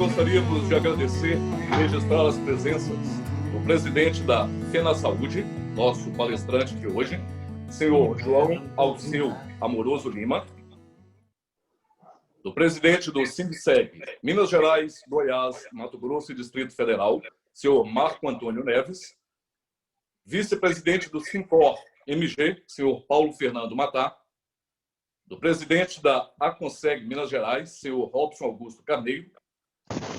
gostaríamos de agradecer e registrar as presenças do presidente da FenaSaúde, nosso palestrante de hoje, senhor João Alceu Amoroso Lima, do presidente do SINDSEG, Minas Gerais, Goiás, Mato Grosso e Distrito Federal, senhor Marco Antônio Neves, vice-presidente do SINCOR MG, senhor Paulo Fernando Matar, do presidente da ACONSEG Minas Gerais, senhor Robson Augusto Carneiro,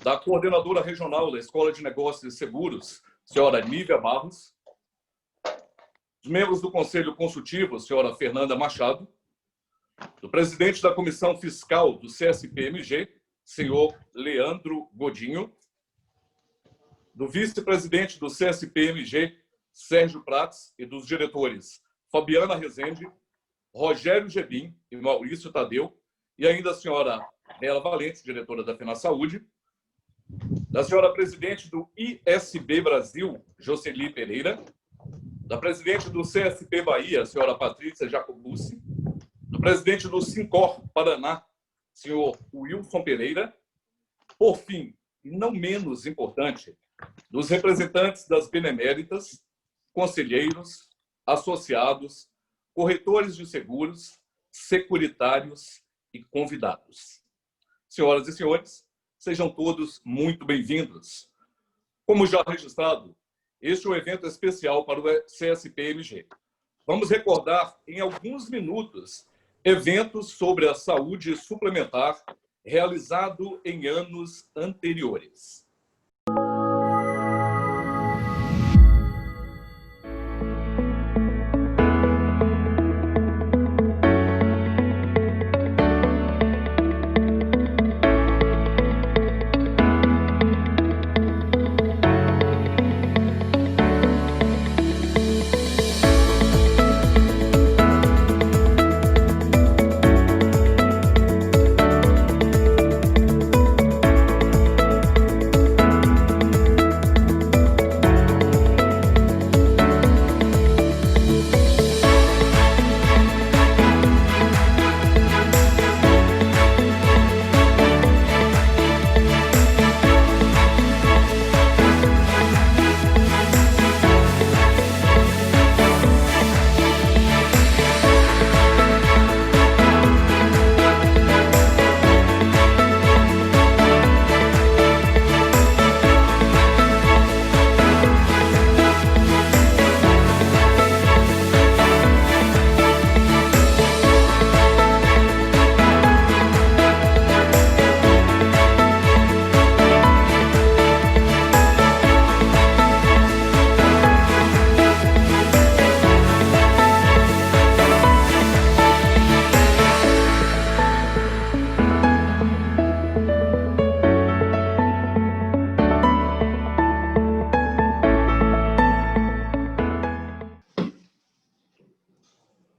da coordenadora regional da Escola de Negócios e Seguros, senhora Nívia Barros, dos membros do Conselho Consultivo, senhora Fernanda Machado, do presidente da Comissão Fiscal do CSP-MG, senhor Leandro Godinho, do vice-presidente do CSP-MG, Sérgio Prats, e dos diretores Fabiana Rezende, Rogério Gebim e Maurício Tadeu, e ainda a senhora Bela Valente, diretora da FenaSaúde, da senhora presidente do ISB Brasil, Jocely Pereira, da presidente do CSP Bahia, a senhora Patrícia Jacobucci, do presidente do SINCOR Paraná, senhor Wilson Pereira, por fim, e não menos importante, dos representantes das beneméritas, conselheiros, associados, corretores de seguros, securitários e convidados. Senhoras e senhores, sejam todos muito bem-vindos. Como já registrado, este é um evento especial para o CSP-MG. Vamos recordar em alguns minutos eventos sobre a saúde suplementar realizado em anos anteriores.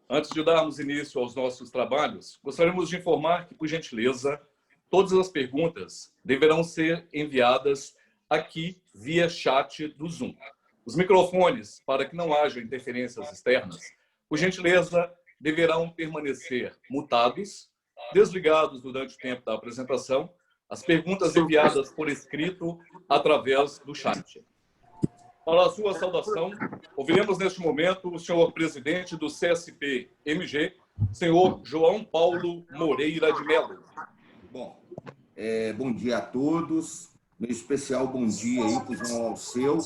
Antes de darmos início aos nossos trabalhos, gostaríamos de informar que, por gentileza, todas as perguntas deverão ser enviadas aqui via chat do Zoom. Os microfones, para que não haja interferências externas, por gentileza, deverão permanecer mutados, desligados durante o tempo da apresentação, as perguntas enviadas por escrito através do chat. Para a sua saudação, ouviremos neste momento o senhor presidente do CSP-MG, senhor João Paulo Moreira de Mello. Bom, bom dia a todos. Meu especial bom dia aí para o João Alceu,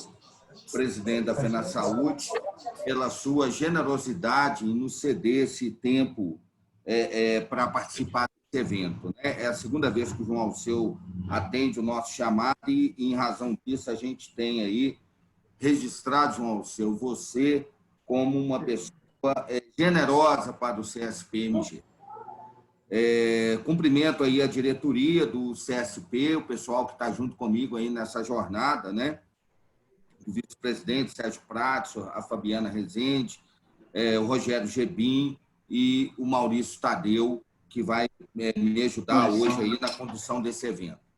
presidente da FenaSaúde, pela sua generosidade em nos ceder esse tempo para participar desse evento, né? É a segunda vez que o João Alceu atende o nosso chamado e, em razão disso, a gente tem aí registrado, João Alceu, você como uma pessoa generosa para o CSP-MG. Cumprimento aí a diretoria do CSP, o pessoal que está junto comigo aí nessa jornada, né? O vice-presidente Sérgio Prats, a Fabiana Rezende, o Rogério Gebim e o Maurício Tadeu, que vai me ajudar hoje aí na condução desse evento.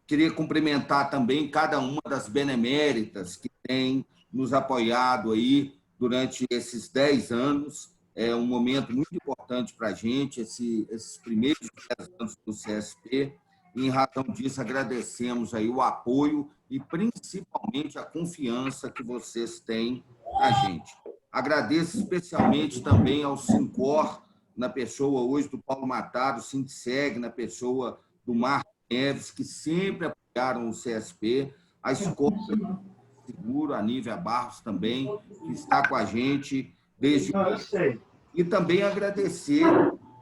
Queria cumprimentar também cada uma das beneméritas que tem nos apoiado aí durante esses 10 anos. É um momento muito importante para a gente, esses primeiros 10 anos do CSP. e, em razão disso, agradecemos aí o apoio e, principalmente, a confiança que vocês têm na gente. Agradeço especialmente também ao Sincor, na pessoa hoje do Paulo Matado, Sintseg, na pessoa do Marco Neves, que sempre apoiaram o CSP, a Escola Seguro, a Nívia Barros também, que está com a gente desde o início. E também agradecer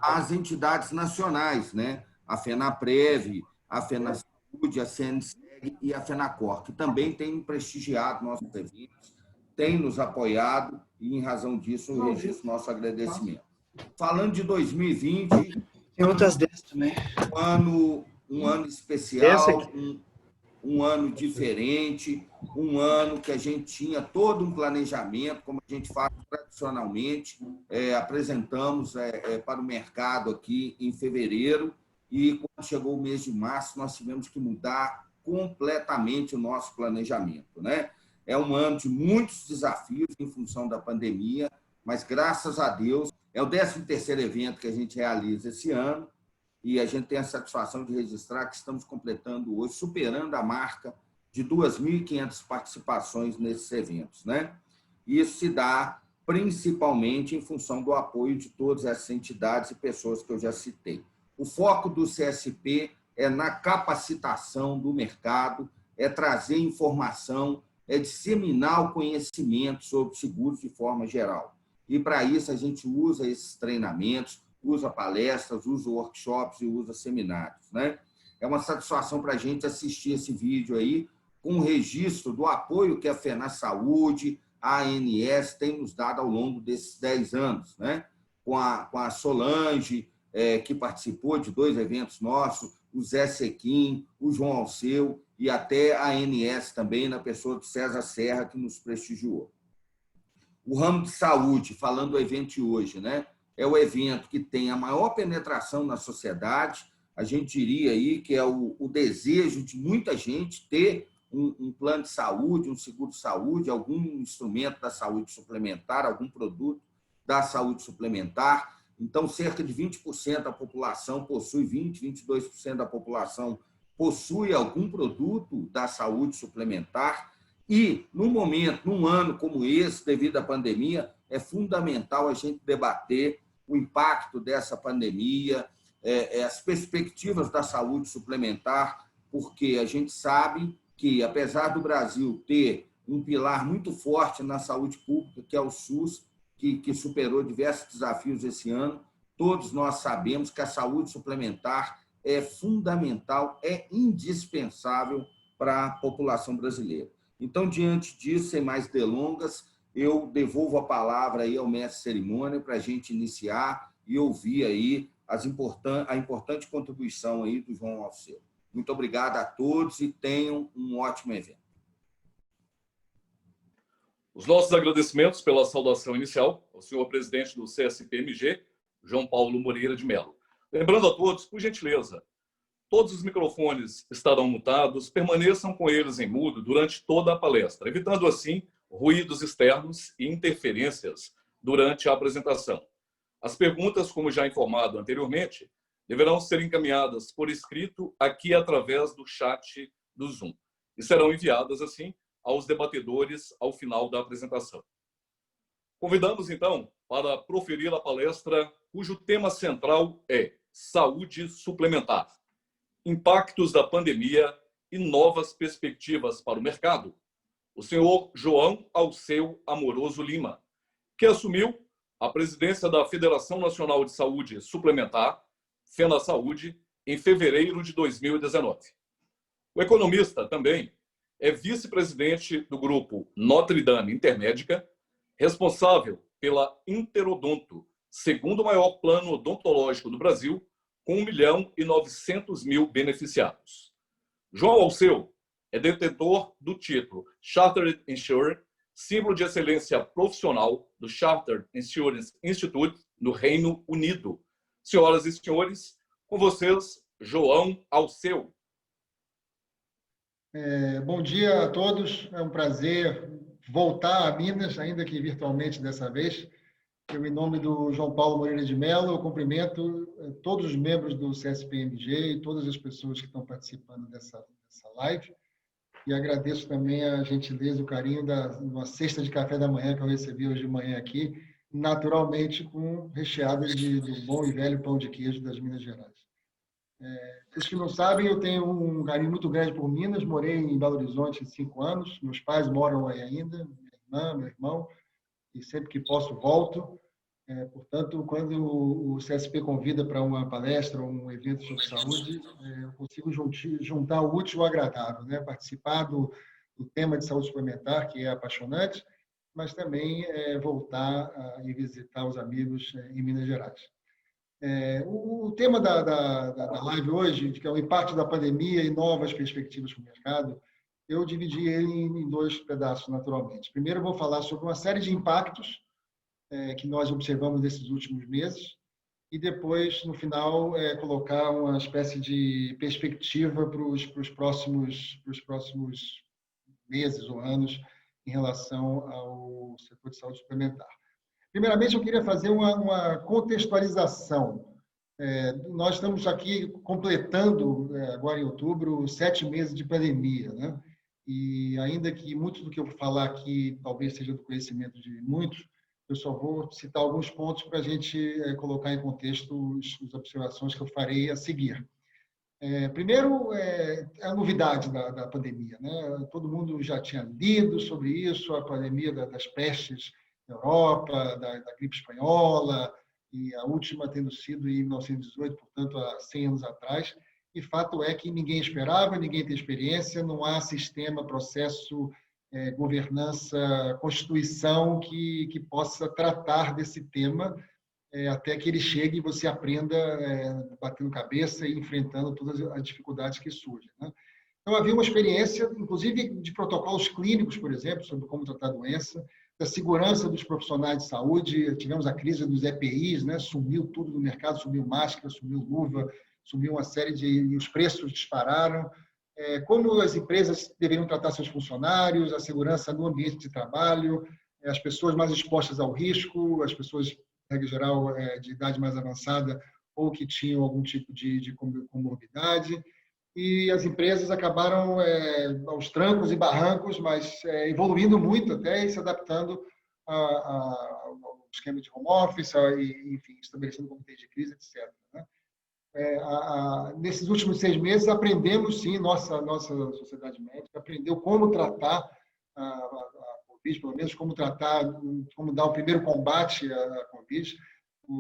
às entidades nacionais, né? A FENAPREV, a FENASAúde, a CNSEG e a FENACOR, que também têm prestigiado nossos eventos, têm nos apoiado e, em razão disso, eu registro nosso agradecimento. Falando de 2020, tem outras dessas também. Um ano especial, um ano diferente, um ano que a gente tinha todo um planejamento, como a gente faz tradicionalmente, apresentamos para o mercado aqui em fevereiro, e quando chegou o mês de março, nós tivemos que mudar completamente o nosso planejamento, né? É um ano de muitos desafios em função da pandemia, mas, graças a Deus, é o 13º evento que a gente realiza esse ano, e a gente tem a satisfação de registrar que estamos completando hoje, superando a marca de 2.500 participações nesses eventos, né? Isso se dá principalmente em função do apoio de todas essas entidades e pessoas que eu já citei. O foco do CSP é na capacitação do mercado, é trazer informação, é disseminar o conhecimento sobre seguros de forma geral. E, para isso, a gente usa esses treinamentos, usa palestras, usa workshops e usa seminários, né? É uma satisfação para a gente assistir esse vídeo aí, com o registro do apoio que a FENASAúde, a ANS tem nos dado ao longo desses 10 anos, né? Com a Solange, que participou de 2 eventos nossos, o Zé Sequim, o João Alceu e até a ANS também, na pessoa do César Serra, que nos prestigiou. O ramo de saúde, falando do evento de hoje, né? É o evento que tem a maior penetração na sociedade. A gente diria aí que é o desejo de muita gente ter um plano de saúde, um seguro de saúde, algum instrumento da saúde suplementar, algum produto da saúde suplementar. Então, cerca de 20% da população possui, 22% da população possui algum produto da saúde suplementar. E, num ano como esse, devido à pandemia, é fundamental a gente debater o impacto dessa pandemia, as perspectivas da saúde suplementar, porque a gente sabe que, apesar do Brasil ter um pilar muito forte na saúde pública, que é o SUS, que superou diversos desafios esse ano, todos nós sabemos que a saúde suplementar é fundamental, é indispensável para a população brasileira. Então, diante disso, sem mais delongas, eu devolvo a palavra aí ao mestre de cerimônia para a gente iniciar e ouvir aí a importante contribuição aí do João Alceu. Muito obrigado a todos e tenham um ótimo evento. Os nossos agradecimentos pela saudação inicial ao senhor presidente do CSP-MG, João Paulo Moreira de Mello. Lembrando a todos, por gentileza, todos os microfones estarão mutados, permaneçam com eles em mudo durante toda a palestra, evitando assim ruídos externos e interferências durante a apresentação. As perguntas, como já informado anteriormente, deverão ser encaminhadas por escrito aqui através do chat do Zoom e serão enviadas, assim, aos debatedores ao final da apresentação. Convidamos, então, para proferir a palestra, cujo tema central é Saúde Suplementar, Impactos da Pandemia e Novas Perspectivas para o Mercado, o senhor João Alceu Amoroso Lima, que assumiu a presidência da Federação Nacional de Saúde Suplementar, FENASAúde, em fevereiro de 2019. O economista também é vice-presidente do grupo Notre Dame Intermédica, responsável pela Interodonto, segundo maior plano odontológico do Brasil, com 1.900.000 beneficiados. João Alceu é detentor do título Chartered Insurer, símbolo de excelência profissional do Chartered Insurance Institute no Reino Unido. Senhoras e senhores, com vocês, João Alceu. Bom dia a todos, é um prazer voltar a Minas, ainda que virtualmente dessa vez. Eu, em nome do João Paulo Moreira de Mello, eu cumprimento todos os membros do CSP-MG e todas as pessoas que estão participando dessa live. E agradeço também a gentileza e o carinho de uma cesta de café da manhã que eu recebi hoje de manhã aqui, naturalmente recheada do bom e velho pão de queijo das Minas Gerais. Os que não sabem, eu tenho um carinho muito grande por Minas, morei em Belo Horizonte há 5 anos, meus pais moram aí ainda, minha irmã, meu irmão, e sempre que posso volto. Portanto, quando o CSP convida para uma palestra ou um evento sobre saúde, eu consigo juntar o útil ao agradável, né? Participar do tema de saúde suplementar, que é apaixonante, mas também voltar e visitar os amigos em Minas Gerais. O tema da live hoje, que é o impacto da pandemia e novas perspectivas para o mercado, eu dividi ele em 2 pedaços, naturalmente. Primeiro, eu vou falar sobre uma série de impactos que nós observamos nesses últimos meses, e depois, no final, colocar uma espécie de perspectiva para os próximos meses ou anos em relação ao setor de saúde suplementar. Primeiramente, eu queria fazer uma contextualização. Nós estamos aqui completando, agora em outubro, 7 meses de pandemia, né? E ainda que muito do que eu vou falar aqui talvez seja do conhecimento de muitos, eu só vou citar alguns pontos para a gente colocar em contexto as observações que eu farei a seguir. Primeiro, a novidade da pandemia, né? Todo mundo já tinha lido sobre isso, a pandemia das pestes na Europa, da gripe espanhola, e a última tendo sido em 1918, portanto, há 100 anos atrás. E fato é que ninguém esperava, ninguém tem experiência, não há sistema, processo, governança, constituição que possa tratar desse tema até que ele chegue e você aprenda batendo cabeça e enfrentando todas as dificuldades que surgem, né? Então, havia uma experiência, inclusive, de protocolos clínicos, por exemplo, sobre como tratar a doença, da segurança dos profissionais de saúde. Tivemos a crise dos EPIs, né? Sumiu tudo do mercado, sumiu máscara, sumiu luva, sumiu uma série e os preços dispararam. Como as empresas deveriam tratar seus funcionários, a segurança no ambiente de trabalho, as pessoas mais expostas ao risco, as pessoas, de regra geral, de idade mais avançada ou que tinham algum tipo de comorbidade. E as empresas acabaram aos trancos e barrancos, mas evoluindo muito até e se adaptando ao esquema de home office, e, enfim, estabelecendo comitês de crise, etc., né? Nesses últimos 6 meses, aprendemos, sim, nossa sociedade médica aprendeu como tratar a Covid, pelo menos como dar o primeiro combate à Covid,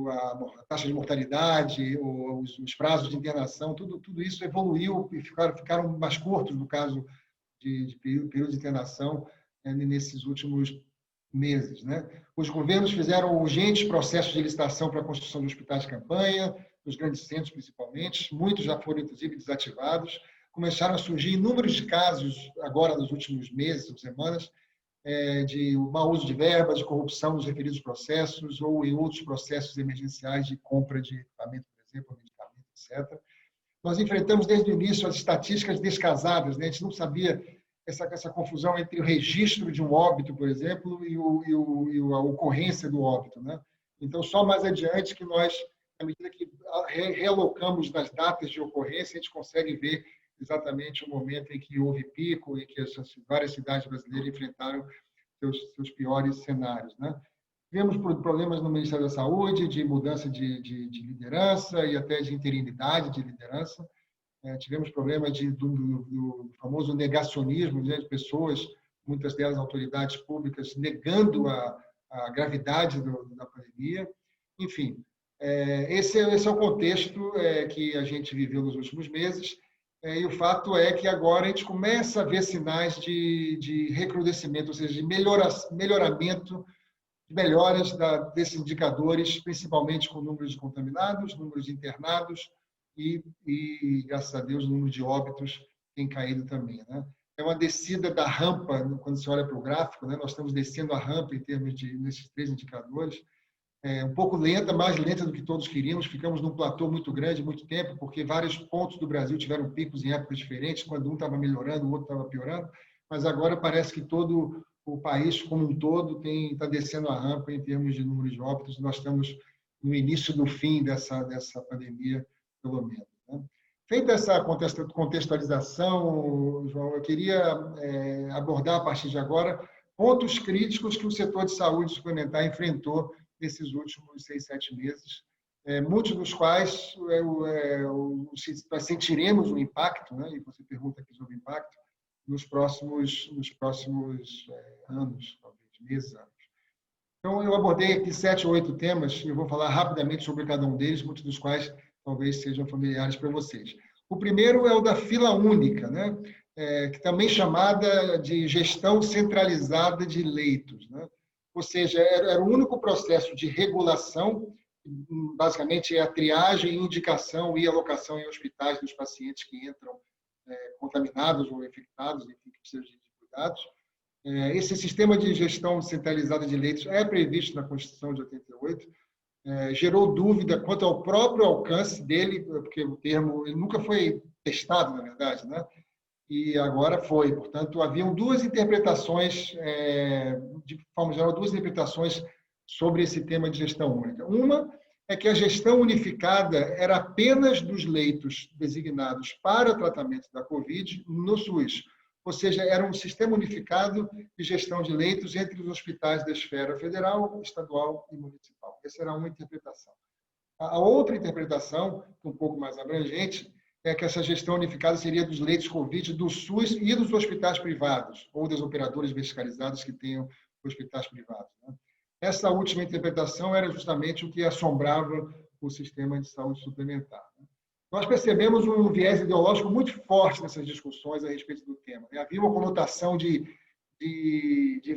a taxa de mortalidade, os prazos de internação, tudo isso evoluiu e ficaram mais curtos no caso de período de internação nesses últimos meses, né? Os governos fizeram urgentes processos de licitação para a construção de hospitais de campanha, nos grandes centros principalmente, muitos já foram inclusive desativados, começaram a surgir inúmeros de casos agora nos últimos meses ou semanas de mau uso de verbas, de corrupção nos referidos processos ou em outros processos emergenciais de compra de equipamento, por exemplo, medicamento, etc. Nós enfrentamos desde o início as estatísticas descasadas, né? A gente não sabia essa confusão entre o registro de um óbito, por exemplo, e a ocorrência do óbito, né? Então, só mais adiante que nós, à medida que realocamos das datas de ocorrência, a gente consegue ver exatamente o momento em que houve pico e que as várias cidades brasileiras enfrentaram seus piores cenários, né? Tivemos problemas no Ministério da Saúde, de mudança de liderança e até de interinidade de liderança. Tivemos problemas do famoso negacionismo, né, de pessoas, muitas delas autoridades públicas, negando a gravidade da pandemia. Enfim, esse é o contexto que a gente viveu nos últimos meses. E o fato é que agora a gente começa a ver sinais de recrudescimento, ou seja, de melhoramento, de melhoras desses indicadores, principalmente com números de contaminados, números de internados e, graças a Deus, o número de óbitos tem caído também, né? É uma descida da rampa, quando você olha para o gráfico, né? Nós estamos descendo a rampa em termos nesses 3 indicadores. Um pouco lenta, mais lenta do que todos queríamos. Ficamos num platô muito grande, muito tempo, porque vários pontos do Brasil tiveram picos em épocas diferentes, quando um estava melhorando, o outro estava piorando, mas agora parece que todo o país como um todo está descendo a rampa em termos de número de óbitos. Nós estamos no início do fim dessa pandemia, pelo menos, né? Feita essa contextualização, João, eu queria abordar, a partir de agora, pontos críticos que o setor de saúde suplementar enfrentou nesses últimos 6, 7 meses, muitos dos quais sentiremos o impacto, né? E você pergunta aqui sobre o impacto, nos próximos anos, talvez meses, anos. Então, eu abordei aqui 7 ou 8 temas e eu vou falar rapidamente sobre cada um deles, muitos dos quais talvez sejam familiares para vocês. O primeiro é o da fila única, né? Que também chamada de gestão centralizada de leitos, né? Ou seja, era o único processo de regulação, basicamente é a triagem, indicação e alocação em hospitais dos pacientes que entram contaminados ou infectados, enfim, que precisam de cuidados. Esse sistema de gestão centralizada de leitos é previsto na Constituição de 88, gerou dúvida quanto ao próprio alcance dele, porque o termo ele nunca foi testado, na verdade, né? E agora foi. Portanto, haviam duas interpretações, de forma geral, duas interpretações sobre esse tema de gestão única. Uma é que a gestão unificada era apenas dos leitos designados para tratamento da Covid no SUS. Ou seja, era um sistema unificado de gestão de leitos entre os hospitais da esfera federal, estadual e municipal. Essa era uma interpretação. A outra interpretação, um pouco mais abrangente, é que essa gestão unificada seria dos leitos Covid do SUS e dos hospitais privados, ou das operadoras verticalizadas que tenham hospitais privados, né? Essa última interpretação era justamente o que assombrava o sistema de saúde suplementar. Nós percebemos um viés ideológico muito forte nessas discussões a respeito do tema. Havia uma conotação de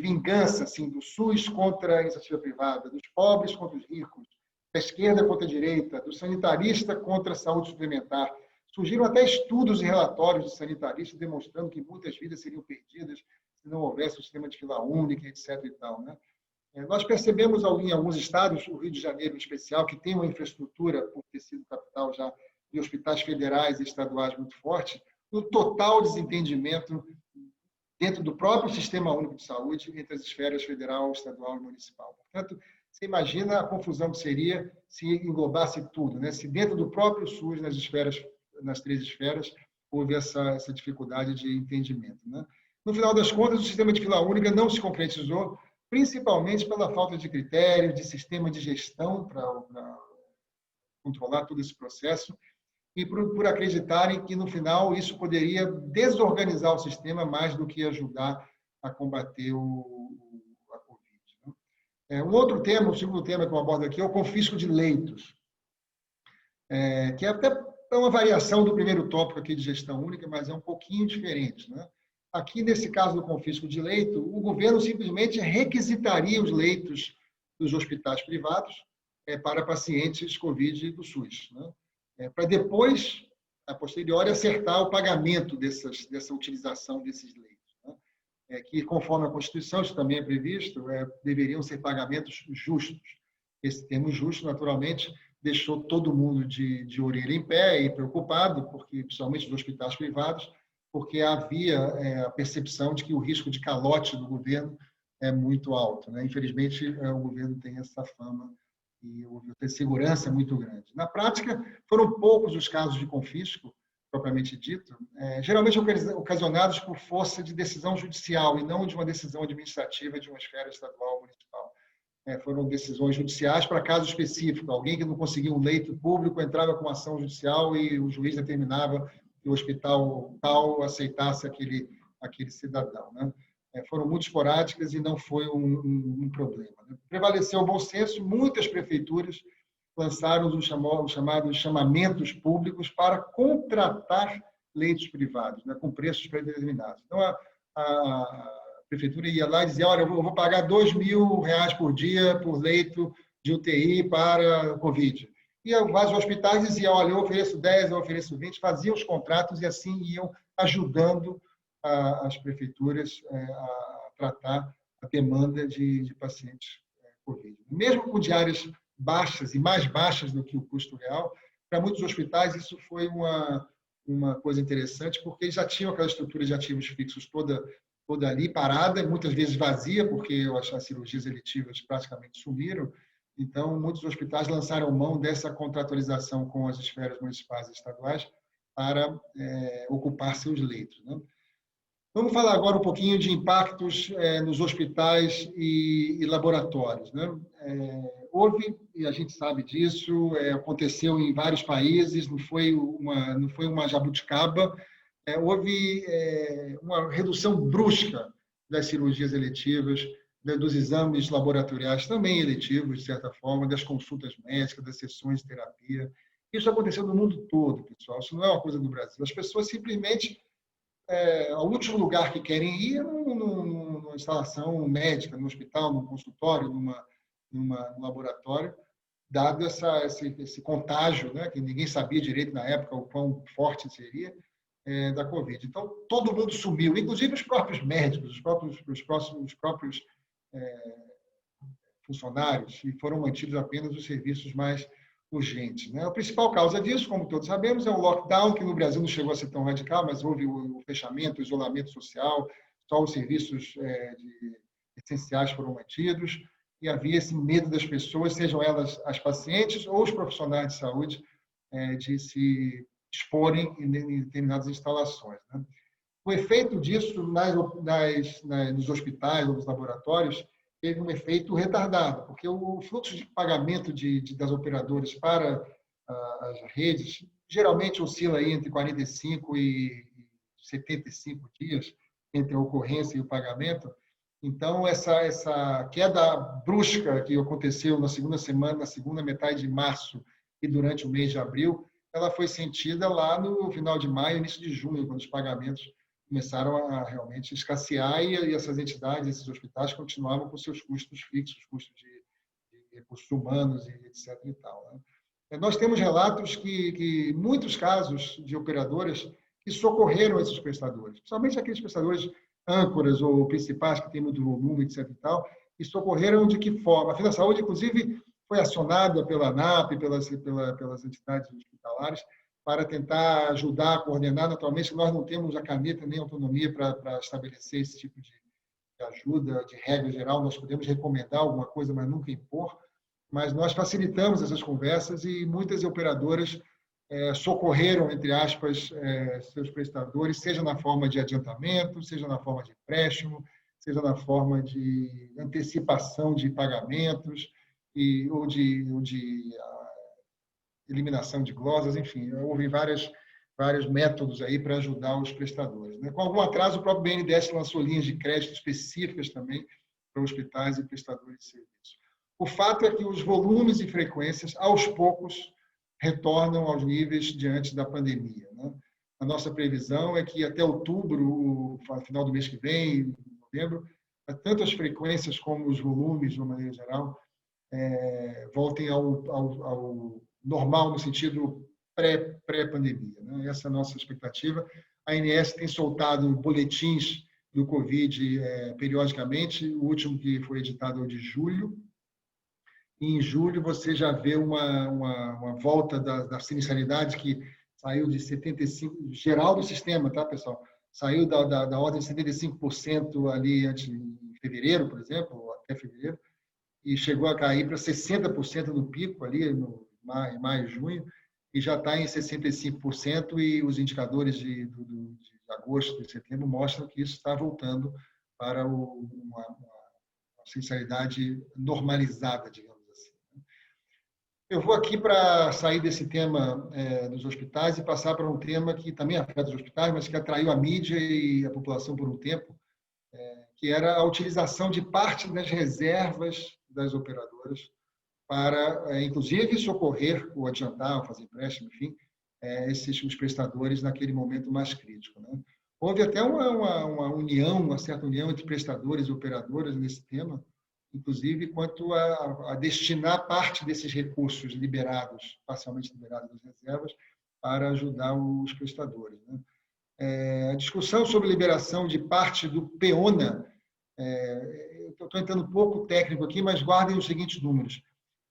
vingança, assim, do SUS contra a iniciativa privada, dos pobres contra os ricos, da esquerda contra a direita, do sanitarista contra a saúde suplementar. Surgiram até estudos e relatórios de sanitaristas demonstrando que muitas vidas seriam perdidas se não houvesse o sistema de fila única, etc. e tal, né? Nós percebemos em alguns estados, o Rio de Janeiro em especial, que tem uma infraestrutura, por ter sido capital já de hospitais federais e estaduais muito forte, o total desentendimento dentro do próprio Sistema Único de Saúde entre as esferas federal, estadual e municipal. Portanto, você imagina a confusão que seria se englobasse tudo, né? Se dentro do próprio SUS, nas 3 esferas, houve essa dificuldade de entendimento, né? No final das contas, o sistema de fila única não se concretizou, principalmente pela falta de critérios, de sistema de gestão para controlar todo esse processo e por acreditarem que, no final, isso poderia desorganizar o sistema mais do que ajudar a combater a Covid, né? Um outro tema, o segundo tema que eu abordo aqui, é o confisco de leitos, que é até uma variação do primeiro tópico aqui de gestão única, mas é um pouquinho diferente, né? Aqui, nesse caso do confisco de leito, o governo simplesmente requisitaria os leitos dos hospitais privados para pacientes Covid do SUS, né? Para depois, a posteriori, acertar o pagamento dessa utilização desses leitos, né? Que, conforme a Constituição, isso também é previsto, deveriam ser pagamentos justos. Esse termo justo, naturalmente, deixou todo mundo de orelha em pé e preocupado, porque, principalmente dos hospitais privados, porque havia a percepção de que o risco de calote do governo é muito alto, né? Infelizmente, o governo tem essa fama e a segurança é muito grande. Na prática, foram poucos os casos de confisco, propriamente dito, geralmente ocasionados por força de decisão judicial e não de uma decisão administrativa de uma esfera estadual ou municipal. Foram decisões judiciais para caso específico. Alguém que não conseguia um leito público entrava com ação judicial e o juiz determinava que o hospital tal aceitasse aquele cidadão, né? Foram muito esporádicas e não foi um problema, né? Prevaleceu o bom senso, muitas prefeituras lançaram os chamados chamamentos públicos para contratar leitos privados, né, com preços pré-determinados. Então, a prefeitura ia lá e dizia, olha, eu vou pagar R$2.000 por dia por leito de UTI para Covid. E vários hospitais diziam, olha, eu ofereço 10, eu ofereço 20, faziam os contratos e assim iam ajudando as prefeituras a tratar a demanda de pacientes Covid. Mesmo com diárias baixas e mais baixas do que o custo real, para muitos hospitais isso foi uma coisa interessante, porque eles já tinham aquela estrutura de ativos fixos toda toda ali parada, muitas vezes vazia, porque as cirurgias eletivas praticamente sumiram. Então, muitos hospitais lançaram mão dessa contratualização com as esferas municipais e estaduais para ocupar seus leitos, né? Vamos falar agora um pouquinho de impactos nos hospitais e laboratórios, né? Houve, e a gente sabe disso, aconteceu em vários países, não foi uma jabuticaba, houve uma redução brusca das cirurgias eletivas, dos exames laboratoriais também eletivos, de certa forma, das consultas médicas, das sessões de terapia. Isso aconteceu no mundo todo, pessoal. Isso não é uma coisa do Brasil. As pessoas simplesmente, ao último lugar que querem ir é numa instalação médica, no hospital, num consultório, num laboratório, dado esse contágio, né, que ninguém sabia direito na época o quão forte seria, da Covid. Então, todo mundo sumiu, inclusive os próprios médicos, os próprios funcionários, e foram mantidos apenas os serviços mais urgentes, né? A principal causa disso, como todos sabemos, é o lockdown, que no Brasil não chegou a ser tão radical, mas houve o fechamento, o isolamento social, só os serviços essenciais foram mantidos, e havia esse medo das pessoas, sejam elas as pacientes ou os profissionais de saúde, de se exporem em determinadas instalações, né? O efeito disso nos hospitais ou nos laboratórios teve um efeito retardado, porque o fluxo de pagamento das operadoras para as redes geralmente oscila aí entre 45 e 75 dias entre a ocorrência e o pagamento. Então, essa queda brusca que aconteceu na segunda metade de março e durante o mês de abril, ela foi sentida lá no final de maio, início de junho, quando os pagamentos começaram a realmente escassear e essas entidades, esses hospitais, continuavam com seus custos fixos, custos de recursos humanos e etc. E tal, né? Nós temos relatos que muitos casos de operadoras que socorreram esses prestadores, principalmente aqueles prestadores âncoras ou principais que têm muito volume, etc. E tal, e socorreram de que forma? A FenaSaúde, inclusive, foi acionada pela ANAP, pelas entidades hospitalares, para tentar ajudar a coordenar. Naturalmente, nós não temos a caneta nem a autonomia para estabelecer esse tipo de ajuda, de regra geral. Nós podemos recomendar alguma coisa, mas nunca impor. Mas nós facilitamos essas conversas e muitas operadoras socorreram, entre aspas, seus prestadores, seja na forma de adiantamento, seja na forma de empréstimo, seja na forma de antecipação de pagamentos ou de eliminação de glosas, enfim, houve vários métodos aí para ajudar os prestadores, né? Com algum atraso, o próprio BNDES lançou linhas de crédito específicas também para hospitais e prestadores de serviço. O fato é que os volumes e frequências, aos poucos, retornam aos níveis diante da pandemia, né? A nossa previsão é que até outubro, final do mês que vem, novembro, tanto as frequências como os volumes, de uma maneira geral, voltem ao normal no sentido pré-pandemia, né? Essa é a nossa expectativa. A ANS tem soltado boletins do Covid periodicamente. O último que foi editado é o de julho. E em julho você já vê uma volta da sinistralidade que saiu de 75%, geral do sistema, tá, pessoal? Saiu da ordem de 75% ali em fevereiro, por exemplo, até fevereiro, e chegou a cair para 60% no pico ali no maio, junho, e já está em 65%, e os indicadores de agosto e setembro mostram que isso está voltando para uma sinistralidade normalizada, digamos assim. Eu vou aqui para sair desse tema dos hospitais e passar para um tema que também afeta os hospitais, mas que atraiu a mídia e a população por um tempo, que era a utilização de parte das reservas das operadoras para, inclusive, socorrer ou adiantar, ou fazer empréstimo, enfim, os prestadores naquele momento mais crítico, né? Houve até uma certa união entre prestadores e operadoras nesse tema, inclusive quanto a destinar parte desses recursos liberados, parcialmente liberados das reservas, para ajudar os prestadores, né? A discussão sobre liberação de parte do PEONA, eu estou entrando um pouco técnico aqui, mas guardem os seguintes números.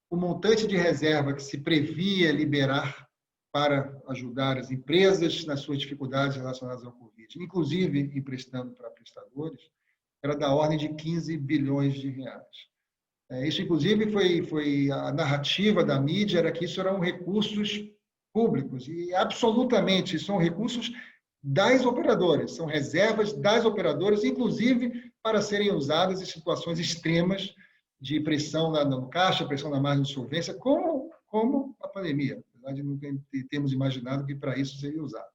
O montante de reserva que se previa liberar para ajudar as empresas nas suas dificuldades relacionadas ao Covid, inclusive emprestando para prestadores, era da ordem de 15 bilhões de reais. Isso, inclusive, foi a narrativa da mídia, era que isso eram recursos públicos, e absolutamente são recursos das operadoras, são reservas das operadoras, inclusive para serem usadas em situações extremas de pressão no caixa, pressão na margem de solvência, como a pandemia, apesar de não termos imaginado que para isso seria usado.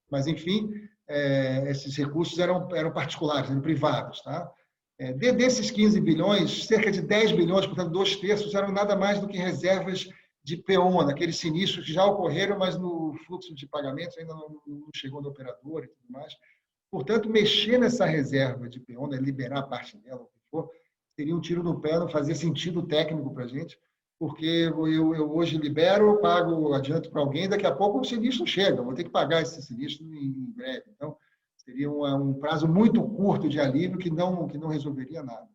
Mas, enfim, esses recursos eram particulares, eram privados. Tá? Desses 15 bilhões, cerca de 10 bilhões, portanto, 2/3, eram nada mais do que reservas de PEON, aqueles sinistros que já ocorreram, mas no fluxo de pagamentos ainda não chegou no operador e tudo mais. Portanto, mexer nessa reserva de PEON, liberar parte dela, o que for, seria um tiro no pé, não fazia sentido técnico para a gente, porque eu hoje libero, pago, adianto para alguém, daqui a pouco o sinistro chega, vou ter que pagar esse sinistro em breve. Então, seria um prazo muito curto de alívio que não resolveria nada.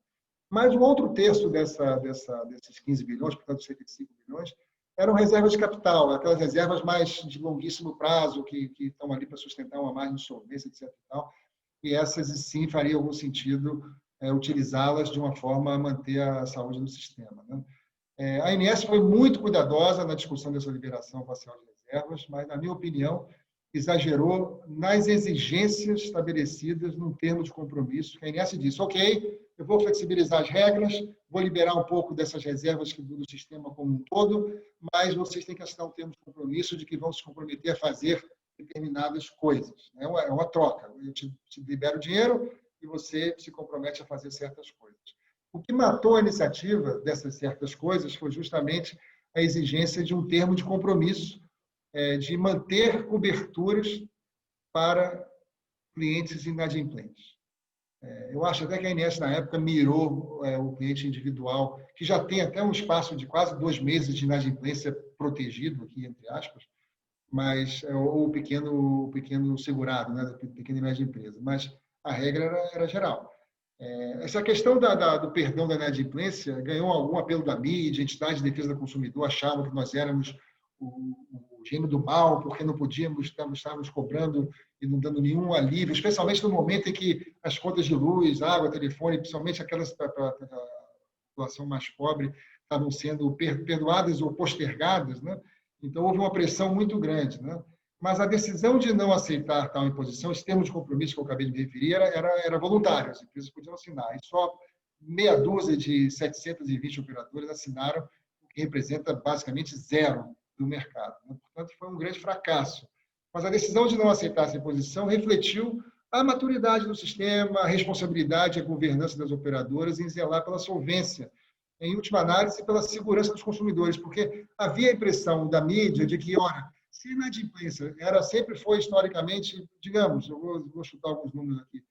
Mas o outro terço desses 15 bilhões, portanto, cerca de 5 bilhões, eram reservas de capital, aquelas reservas mais de longuíssimo prazo, que estão ali para sustentar uma margem de solvência, etc. E essas, sim, faria algum sentido utilizá-las de uma forma a manter a saúde do sistema. Né? A ANS foi muito cuidadosa na discussão dessa liberação parcial de reservas, mas, na minha opinião, exagerou nas exigências estabelecidas num termo de compromisso. A ANS disse, ok, eu vou flexibilizar as regras, vou liberar um pouco dessas reservas do sistema como um todo, mas vocês têm que assinar um termo de compromisso de que vão se comprometer a fazer determinadas coisas. É uma troca. Eu te libero dinheiro e você se compromete a fazer certas coisas. O que matou a iniciativa dessas certas coisas foi justamente a exigência de um termo de compromisso de manter coberturas para clientes inadimplentes. Eu acho até que a ANS, na época, mirou o cliente individual, que já tem até um espaço de quase 2 meses de inadimplência protegido, aqui, entre aspas, mas, ou o pequeno segurado, né, da pequena e média empresa. Mas a regra era geral. Essa questão do perdão da inadimplência ganhou algum apelo da mídia, entidades de defesa do consumidor achavam que nós éramos o gênio do mal, porque não podíamos, estávamos cobrando e não dando nenhum alívio, especialmente no momento em que as contas de luz, água, telefone, principalmente aquelas para a população mais pobre, estavam sendo perdoadas ou postergadas, né? Então, houve uma pressão muito grande, né? Mas a decisão de não aceitar tal imposição, esse termo de compromisso que eu acabei de me referir, era voluntário, as empresas podiam assinar, e só meia dúzia de 720 operadoras assinaram, o que representa basicamente zero do mercado. Portanto, foi um grande fracasso. Mas a decisão de não aceitar essa imposição refletiu a maturidade do sistema, a responsabilidade e a governança das operadoras em zelar pela solvência, em última análise, pela segurança dos consumidores, porque havia a impressão da mídia de que, ora, se a inadimplência sempre foi historicamente, digamos, eu vou chutar alguns números aqui,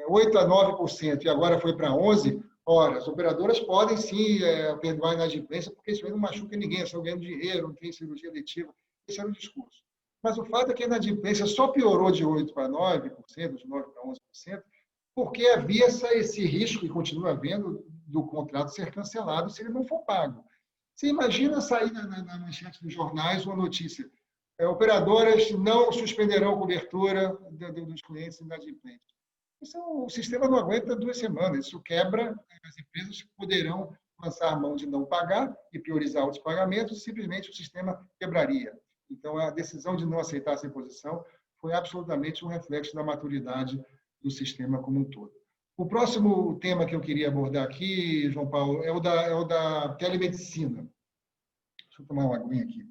8% a 9%, e agora foi para 11%, ora, as operadoras podem sim perdoar a inadimplência, porque isso aí não machuca ninguém, estão ganhando dinheiro, não tem cirurgia letiva. Esse era o discurso. Mas o fato é que a inadimplência só piorou de 8% para 9%, de 9% para 11%, porque havia esse risco, e continua havendo, do contrato ser cancelado se ele não for pago. Você imagina sair na manchete dos jornais uma notícia: operadoras não suspenderão cobertura dos clientes inadimplentes. O sistema não aguenta 2 semanas. Isso quebra, as empresas poderão lançar a mão de não pagar e priorizar outros pagamentos, e simplesmente o sistema quebraria. Então, a decisão de não aceitar essa imposição foi absolutamente um reflexo da maturidade do sistema como um todo. O próximo tema que eu queria abordar aqui, João Paulo, é o da telemedicina. Deixa eu tomar uma aguinha aqui.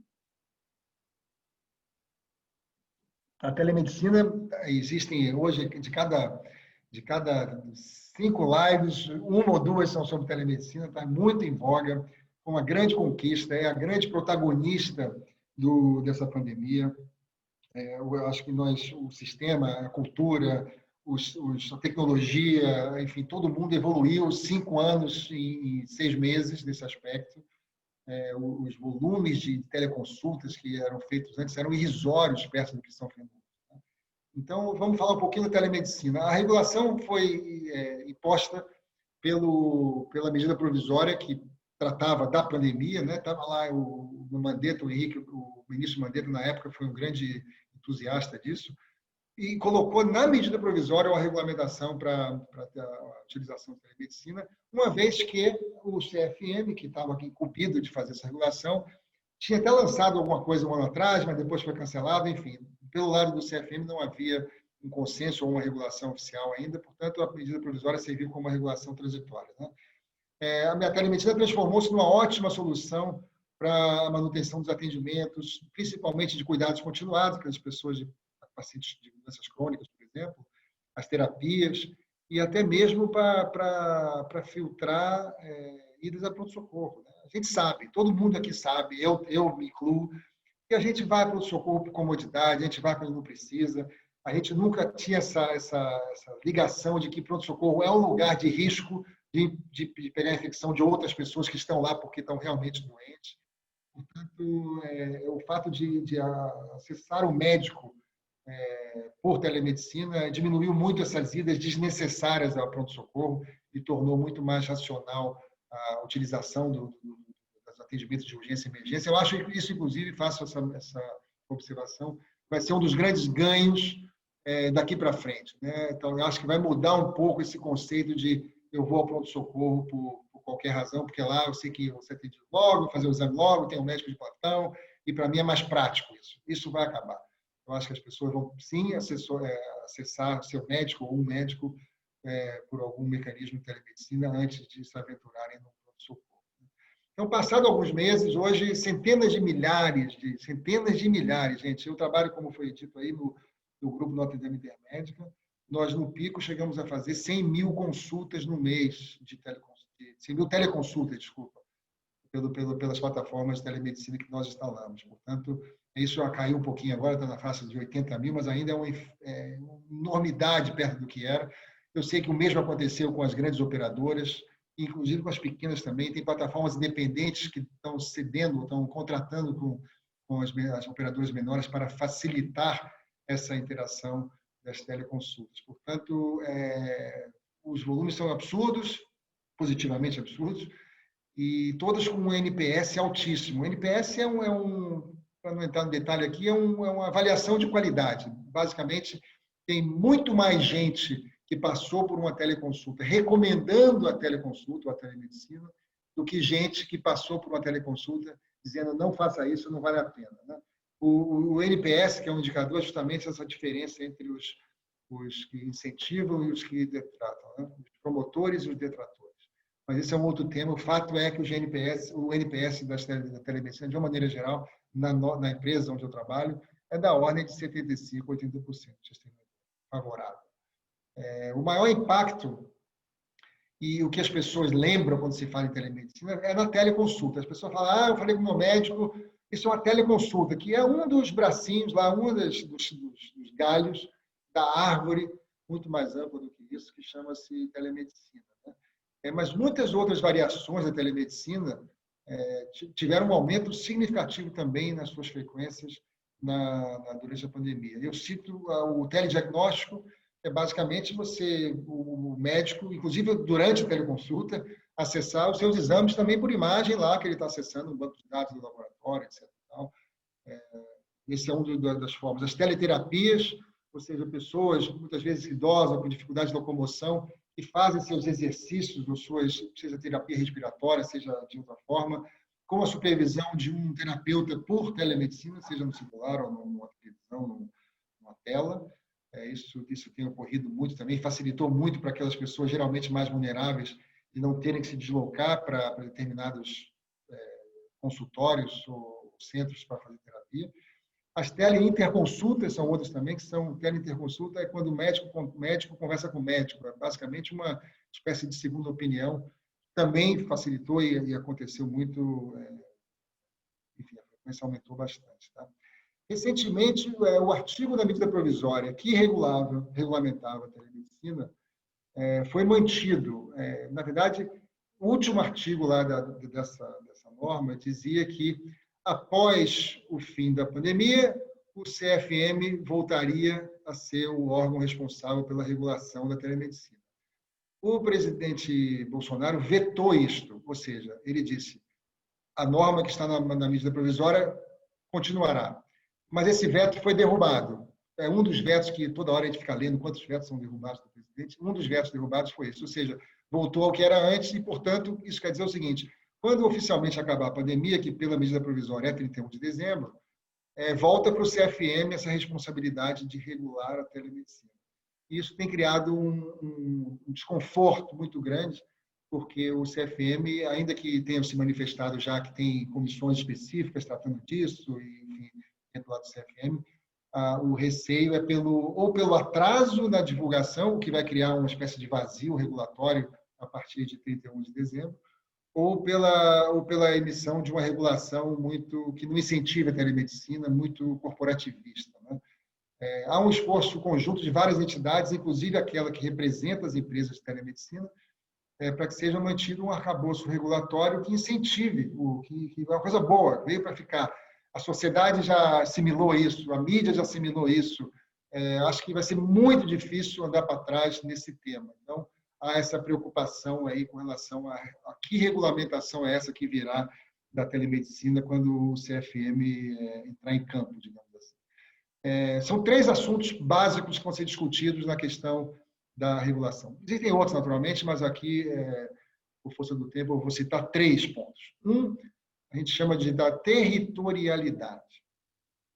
A telemedicina, existem hoje, de cada 5 lives, 1 ou 2 são sobre telemedicina, está muito em voga, foi uma grande conquista, é a grande protagonista dessa pandemia. Eu acho que o sistema, a cultura, a tecnologia, enfim, todo mundo evoluiu 5 anos em 6 meses nesse aspecto. Os volumes de teleconsultas que eram feitos antes eram irrisórios perto do que estão feitos. Então, vamos falar um pouquinho da telemedicina. A regulação foi imposta pela medida provisória que tratava da pandemia, né? Estava lá no Mandetta, o ministro Mandetta, na época, foi um grande entusiasta disso, e colocou na medida provisória uma regulamentação para a utilização da telemedicina, uma vez que o CFM, que estava aqui incumbido de fazer essa regulação, tinha até lançado alguma coisa um ano atrás, mas depois foi cancelado, enfim. Pelo lado do CFM não havia um consenso ou uma regulação oficial ainda, portanto, a medida provisória serviu como uma regulação transitória, né? A telemedicina transformou-se numa ótima solução para a manutenção dos atendimentos, principalmente de cuidados continuados, para as pessoas de pacientes de doenças crônicas, por exemplo, as terapias, e até mesmo para filtrar idas a pronto-socorro, né? A gente sabe, todo mundo aqui sabe, eu me incluo, que a gente vai para o socorro por comodidade, a gente vai quando não precisa, a gente nunca tinha essa ligação de que pronto-socorro é um lugar de risco de pegar a infecção de outras pessoas que estão lá porque estão realmente doentes. Portanto, o fato de acessar o médico por telemedicina diminuiu muito essas idas desnecessárias ao pronto-socorro e tornou muito mais racional a utilização dos atendimentos de urgência e emergência. Eu acho que isso, inclusive, faço essa observação, vai ser um dos grandes ganhos daqui para frente, né? Então, eu acho que vai mudar um pouco esse conceito de eu vou ao pronto-socorro por qualquer razão, porque lá eu sei que você atende logo, fazer o exame logo, tem um médico de plantão, e para mim é mais prático isso. Isso vai acabar. Eu acho que as pessoas vão, sim, acessar seu médico ou um médico por algum mecanismo de telemedicina antes de se aventurarem no pronto-socorro. Então, passado alguns meses, hoje, centenas de milhares, gente, eu trabalho, como foi dito aí, no grupo Notre Dame Intermédica. Nós, no pico, chegamos a fazer 100 mil consultas no mês, 100 mil teleconsultas, desculpa, pelas plataformas de telemedicina que nós instalamos. Portanto, isso já caiu um pouquinho agora, está na faixa de 80 mil, mas ainda é uma enormidade perto do que era. Eu sei que o mesmo aconteceu com as grandes operadoras, inclusive com as pequenas também. Tem plataformas independentes que estão cedendo, estão contratando com as operadoras menores para facilitar essa interação das teleconsultas. Portanto, os volumes são absurdos, positivamente absurdos, e todas com um NPS altíssimo. O NPS para não entrar no detalhe aqui, é uma avaliação de qualidade. Basicamente, tem muito mais gente que passou por uma teleconsulta recomendando a teleconsulta ou a telemedicina do que gente que passou por uma teleconsulta dizendo não faça isso, não vale a pena, né? O NPS, que é um indicador, é justamente essa diferença entre os que incentivam e os que detratam, né? Os promotores e os detratores. Mas esse é um outro tema. O fato é que o NPS da telemedicina, de uma maneira geral, na empresa onde eu trabalho, é da ordem de 75% a 80%, favorável. O maior impacto e o que as pessoas lembram quando se fala em telemedicina é na teleconsulta. As pessoas falam, eu falei com o meu médico, isso é uma teleconsulta, que é um dos bracinhos lá, um dos galhos da árvore, muito mais ampla do que isso, que chama-se telemedicina, né? Mas muitas outras variações da telemedicina tiveram um aumento significativo também nas suas frequências durante a pandemia. Eu cito o telediagnóstico, que é basicamente o médico, inclusive durante a teleconsulta, acessar os seus exames também por imagem lá, que ele está acessando um banco de dados do laboratório, etc. Esse é uma das formas. As teleterapias, ou seja, pessoas, muitas vezes idosas, com dificuldade de locomoção, que fazem seus exercícios, seja terapia respiratória, seja de outra forma, com a supervisão de um terapeuta por telemedicina, seja no celular ou numa televisão, numa tela. Isso tem ocorrido muito também, facilitou muito para aquelas pessoas geralmente mais vulneráveis de não terem que se deslocar para determinados consultórios ou centros para fazer terapia. As teleinterconsultas são outras também, que são teleinterconsulta é quando o médico conversa com o médico, é basicamente uma espécie de segunda opinião. Também facilitou e aconteceu muito, enfim, a frequência aumentou bastante, tá? Recentemente, o artigo da medida provisória que regulamentava a telemedicina foi mantido. Na verdade, o último artigo lá dessa norma dizia que, após o fim da pandemia, o CFM voltaria a ser o órgão responsável pela regulação da telemedicina. O presidente Bolsonaro vetou isto, ou seja, ele disse a norma que está na medida provisória continuará. Mas esse veto foi derrubado. É um dos vetos que toda hora a gente fica lendo quantos vetos são derrubados do presidente. Um dos vetos derrubados foi esse, ou seja, voltou ao que era antes e, portanto, isso quer dizer o seguinte: quando oficialmente acabar a pandemia, que pela medida provisória é 31 de dezembro, volta para o CFM essa responsabilidade de regular a telemedicina. Isso tem criado um desconforto muito grande, porque o CFM, ainda que tenha se manifestado já que tem comissões específicas tratando disso, e, enfim, dentro do CFM, o receio é pelo atraso na divulgação, o que vai criar uma espécie de vazio regulatório a partir de 31 de dezembro, ou pela emissão de uma regulação que não incentive a telemedicina, muito corporativista, né? Há um esforço conjunto de várias entidades, inclusive aquela que representa as empresas de telemedicina, para que seja mantido um arcabouço regulatório que incentive, que é uma coisa boa, veio para ficar. A sociedade já assimilou isso, a mídia já assimilou isso. Acho que vai ser muito difícil andar para trás nesse tema. Então, há essa preocupação aí com relação a que regulamentação é essa que virá da telemedicina quando o CFM entrar em campo, digamos assim. São 3 assuntos básicos que vão ser discutidos na questão da regulação. Existem outros, naturalmente, mas aqui, por força do tempo, eu vou citar 3 pontos. A gente chama da territorialidade.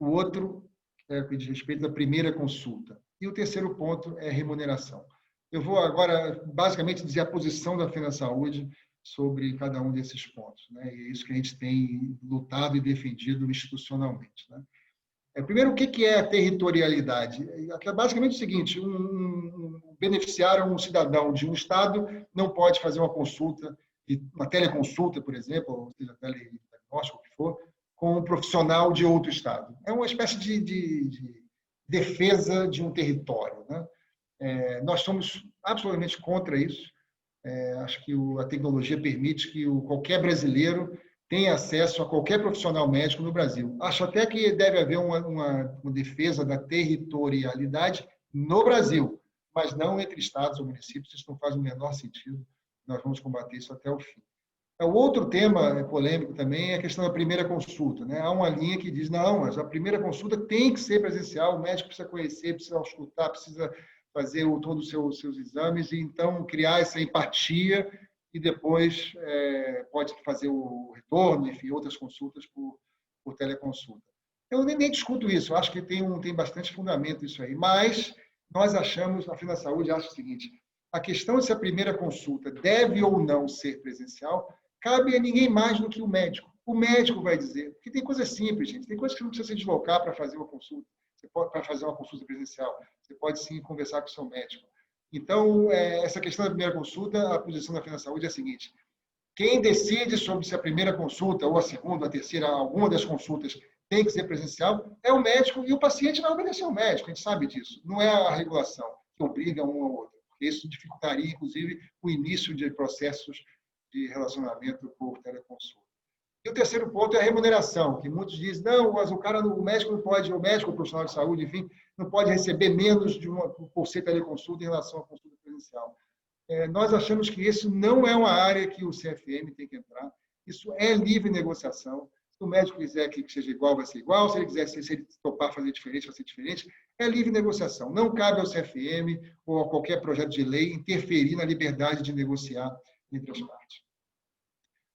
O outro é o que diz respeito à primeira consulta. E o terceiro ponto é remuneração. Eu vou agora, basicamente, dizer a posição da FenaSaúde sobre cada um desses pontos, né? E é isso que a gente tem lutado e defendido institucionalmente, né? Primeiro, o que é a territorialidade? É basicamente o seguinte: beneficiar um cidadão de um estado não pode fazer uma consulta, uma teleconsulta, por exemplo, ou seja, telediagnóstico, o que for, com um profissional de outro estado. É uma espécie de defesa de um território, né? Nós somos absolutamente contra isso. Acho que a tecnologia permite que qualquer brasileiro tenha acesso a qualquer profissional médico no Brasil. Acho até que deve haver uma defesa da territorialidade no Brasil, mas não entre estados ou municípios. Isso não faz o menor sentido. Nós vamos combater isso até o fim. O outro tema polêmico também é a questão da primeira consulta, né? Há uma linha que diz, não, mas a primeira consulta tem que ser presencial, o médico precisa conhecer, precisa escutar, precisa fazer todos os seus exames e, então, criar essa empatia e depois pode fazer o retorno, enfim, outras consultas por teleconsulta. Eu nem discuto isso, eu acho que tem bastante fundamento isso aí, mas nós achamos, a FenaSaúde acha o seguinte: a questão de se a primeira consulta deve ou não ser presencial cabe a ninguém mais do que o médico. O médico vai dizer, porque tem coisas simples, gente, tem coisas que não precisa se deslocar para fazer uma consulta, para fazer uma consulta presencial, você pode sim conversar com o seu médico. Então, essa questão da primeira consulta, a posição da FenaSaúde é a seguinte: quem decide sobre se a primeira consulta, ou a segunda, a terceira, alguma das consultas tem que ser presencial, é o médico, e o paciente vai obedecer ao médico, a gente sabe disso. Não é a regulação que obriga um ao outro, porque isso dificultaria, inclusive, o início de processos de relacionamento por teleconsulta. E o terceiro ponto é a remuneração, que muitos dizem, não, mas o médico não pode, o médico, o profissional de saúde, enfim, não pode receber menos por ser teleconsulta em relação à consulta presencial. Nós achamos que isso não é uma área que o CFM tem que entrar, isso é livre negociação. Se o médico quiser que seja igual, vai ser igual, se ele quiser, se ele topar fazer diferente, vai ser diferente, é livre negociação. Não cabe ao CFM ou a qualquer projeto de lei interferir na liberdade de negociar entre as partes.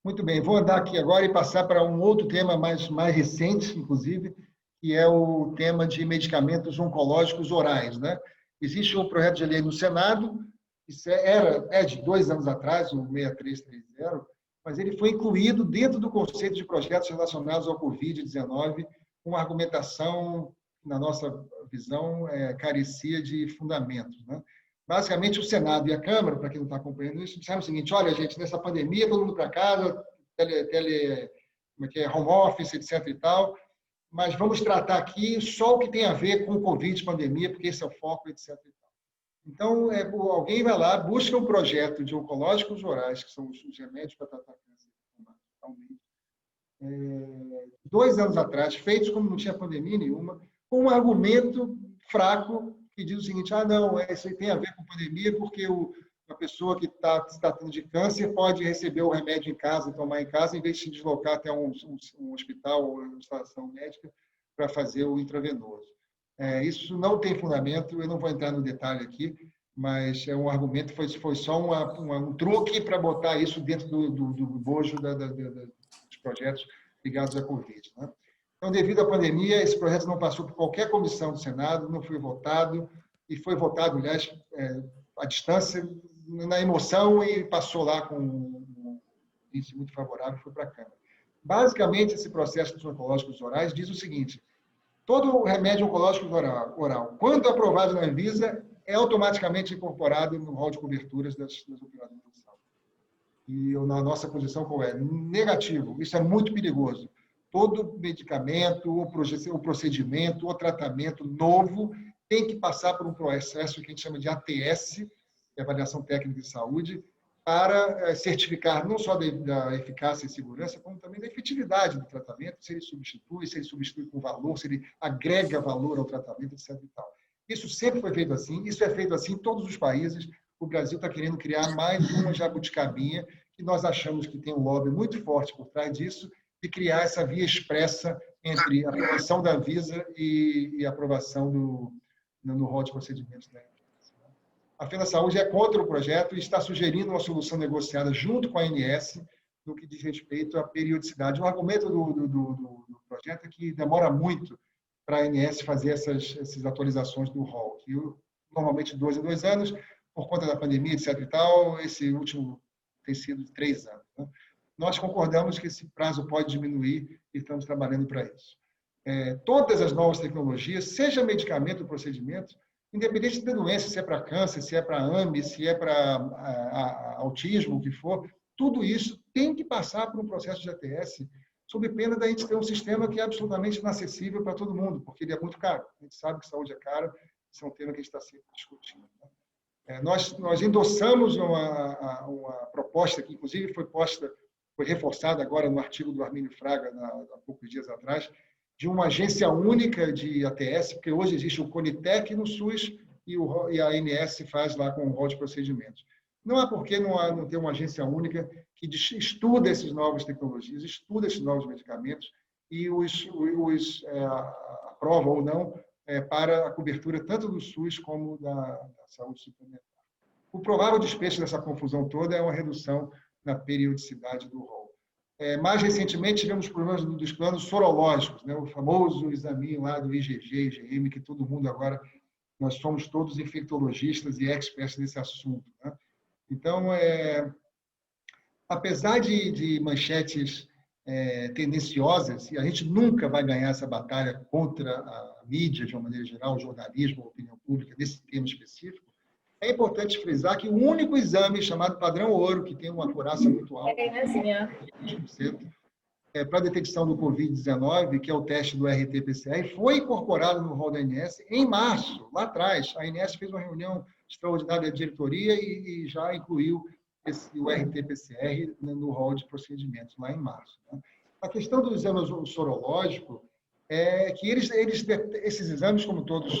Muito bem, vou andar aqui agora e passar para um outro tema mais recente, inclusive, que é o tema de medicamentos oncológicos orais, né? Existe um projeto de lei no Senado, isso é de 2 anos atrás, o 6330, mas ele foi incluído dentro do conceito de projetos relacionados ao Covid-19, com uma argumentação, na nossa visão, carecia de fundamentos, né? Basicamente, o Senado e a Câmara, para quem não está acompanhando isso, disseram o seguinte: olha, gente, nessa pandemia, todo mundo para casa, home office, etc. e tal, mas vamos tratar aqui só o que tem a ver com o Covid, pandemia, porque esse é o foco, etc. e tal. Então, alguém vai lá, busca um projeto de oncológicos orais, que são os remédios para tratar câncer, 2 anos atrás, feitos como não tinha pandemia nenhuma, com um argumento fraco que diz o seguinte: não, isso aí tem a ver com pandemia porque A pessoa que está se tratando de câncer pode receber o remédio em casa, tomar em casa, em vez de se deslocar até um hospital ou uma instalação médica para fazer o intravenoso. Isso não tem fundamento, eu não vou entrar no detalhe aqui, mas é um argumento, foi só um truque para botar isso dentro do bojo dos projetos ligados à Covid. Né? Então, devido à pandemia, esse projeto não passou por qualquer comissão do Senado, não foi votado, e foi votado, aliás, à distância, na emoção, e passou lá com um índice muito favorável e foi para a Câmara. Basicamente, esse processo dos oncológicos orais diz o seguinte: todo remédio oncológico oral, quando aprovado na Anvisa, é automaticamente incorporado no rol de coberturas das operadoras de saúde. E na nossa posição, qual é? Negativo. Isso é muito perigoso. Todo medicamento, o procedimento, o tratamento novo tem que passar por um processo que a gente chama de ATS, que é Avaliação Técnica de Saúde, para certificar não só da eficácia e segurança, como também da efetividade do tratamento, se ele substitui com valor, se ele agrega valor ao tratamento, etc. E tal. Isso sempre foi feito assim, isso é feito assim em todos os países. O Brasil está querendo criar mais uma jabuticabinha, que nós achamos que tem um lobby muito forte por trás disso, de criar essa via expressa entre a aprovação da Anvisa e a aprovação no rol de procedimentos da Anvisa. A FenaSaúde é contra o projeto e está sugerindo uma solução negociada junto com a ANS no que diz respeito à periodicidade. O argumento do projeto é que demora muito para a ANS fazer essas atualizações do rol, que normalmente 2 em 2 anos, por conta da pandemia, etc. e tal, esse último tem sido de 3 anos. Né? Nós concordamos que esse prazo pode diminuir e estamos trabalhando para isso. Todas as novas tecnologias, seja medicamento ou procedimento, independente da doença, se é para câncer, se é para AME, se é para autismo, o que for, tudo isso tem que passar por um processo de ATS, sob pena da gente ter um sistema que é absolutamente inacessível para todo mundo, porque ele é muito caro. A gente sabe que saúde é cara, isso é um tema que a gente está sempre discutindo. Nós endossamos uma proposta que, inclusive, foi reforçada agora no artigo do Armínio Fraga, há poucos dias atrás, de uma agência única de ATS, porque hoje existe o Conitec no SUS e a ANS faz lá com o rol de procedimentos. Não há por que não ter uma agência única que estuda essas novas tecnologias, estuda esses novos medicamentos e os aprova ou não para a cobertura tanto do SUS como da saúde suplementar. O provável desfecho dessa confusão toda é uma redução na periodicidade do rol. Mais recentemente, tivemos problemas dos planos sorológicos, né? O famoso examinho lá do IgG, IgM, que todo mundo agora, nós somos todos infectologistas e experts nesse assunto. Né? Então, apesar de manchetes tendenciosas, e a gente nunca vai ganhar essa batalha contra a mídia, de uma maneira geral, o jornalismo, a opinião pública, nesse tema específico, é importante frisar que o único exame chamado padrão ouro, que tem uma acurácia muito alta, 20%, para a detecção do Covid-19, que é o teste do RT-PCR, foi incorporado no rol da ANS em março, lá atrás. A ANS fez uma reunião extraordinária da diretoria e já incluiu o RT-PCR no rol de procedimentos, lá em março. Né? A questão do exame sorológico é que esses exames, como todos,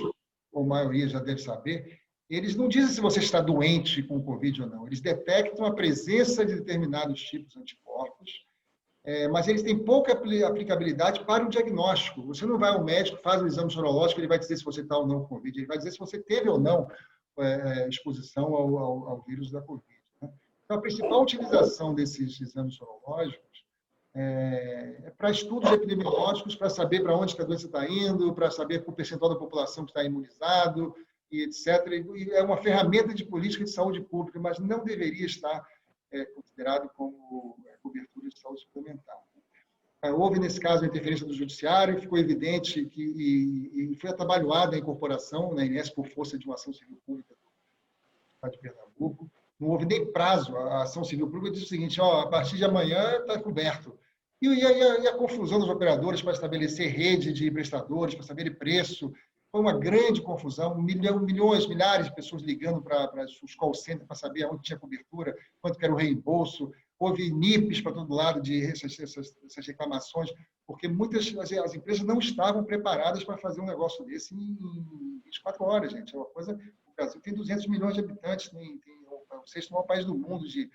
ou a maioria já deve saber, eles não dizem se você está doente com o Covid ou não. Eles detectam a presença de determinados tipos de anticorpos, mas eles têm pouca aplicabilidade para o diagnóstico. Você não vai ao médico, faz o exame sorológico, ele vai dizer se você está ou não com Covid, ele vai dizer se você teve ou não exposição ao vírus da Covid. Né? Então, a principal utilização desses exames sorológicos é para estudos epidemiológicos, para saber para onde a doença está indo, para saber o percentual da população que está imunizado, e etc. E é uma ferramenta de política de saúde pública, mas não deveria estar considerado como cobertura de saúde suplementar. Houve, nesse caso, a interferência do judiciário, ficou evidente e foi atabalhoada a incorporação na ANS por força de uma ação civil pública do Estado de Pernambuco. Não houve nem prazo. A ação civil pública disse o seguinte: a partir de amanhã está coberto. E a confusão dos operadores para estabelecer rede de prestadores, para saber preço. Foi uma grande confusão, milhões, milhares de pessoas ligando para os call centers para saber onde tinha cobertura, quanto que era o reembolso. Houve NIPs para todo lado de essas reclamações, porque muitas as empresas não estavam preparadas para fazer um negócio desse em 24 horas, gente. É uma coisa, o Brasil tem 200 milhões de habitantes, o sexto maior país do mundo de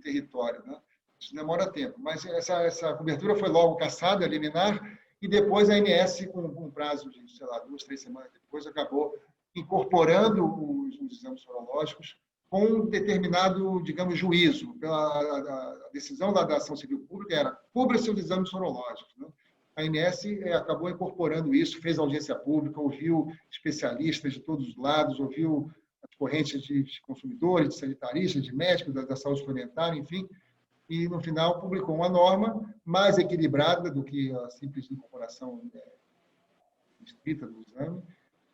território, né? Isso demora tempo, mas essa cobertura foi logo cassada, liminar, e depois a ANS, com um prazo de, sei lá, 2, 3 semanas depois, acabou incorporando os exames sorológicos com um determinado, digamos, juízo. A decisão da ação civil pública era cubra seus exames sorológicos, né? A ANS acabou incorporando isso, fez audiência pública, ouviu especialistas de todos os lados, ouviu as correntes de consumidores, de sanitaristas, de médicos, da saúde suplementar, enfim, e, no final, publicou uma norma mais equilibrada do que a simples incorporação escrita do exame.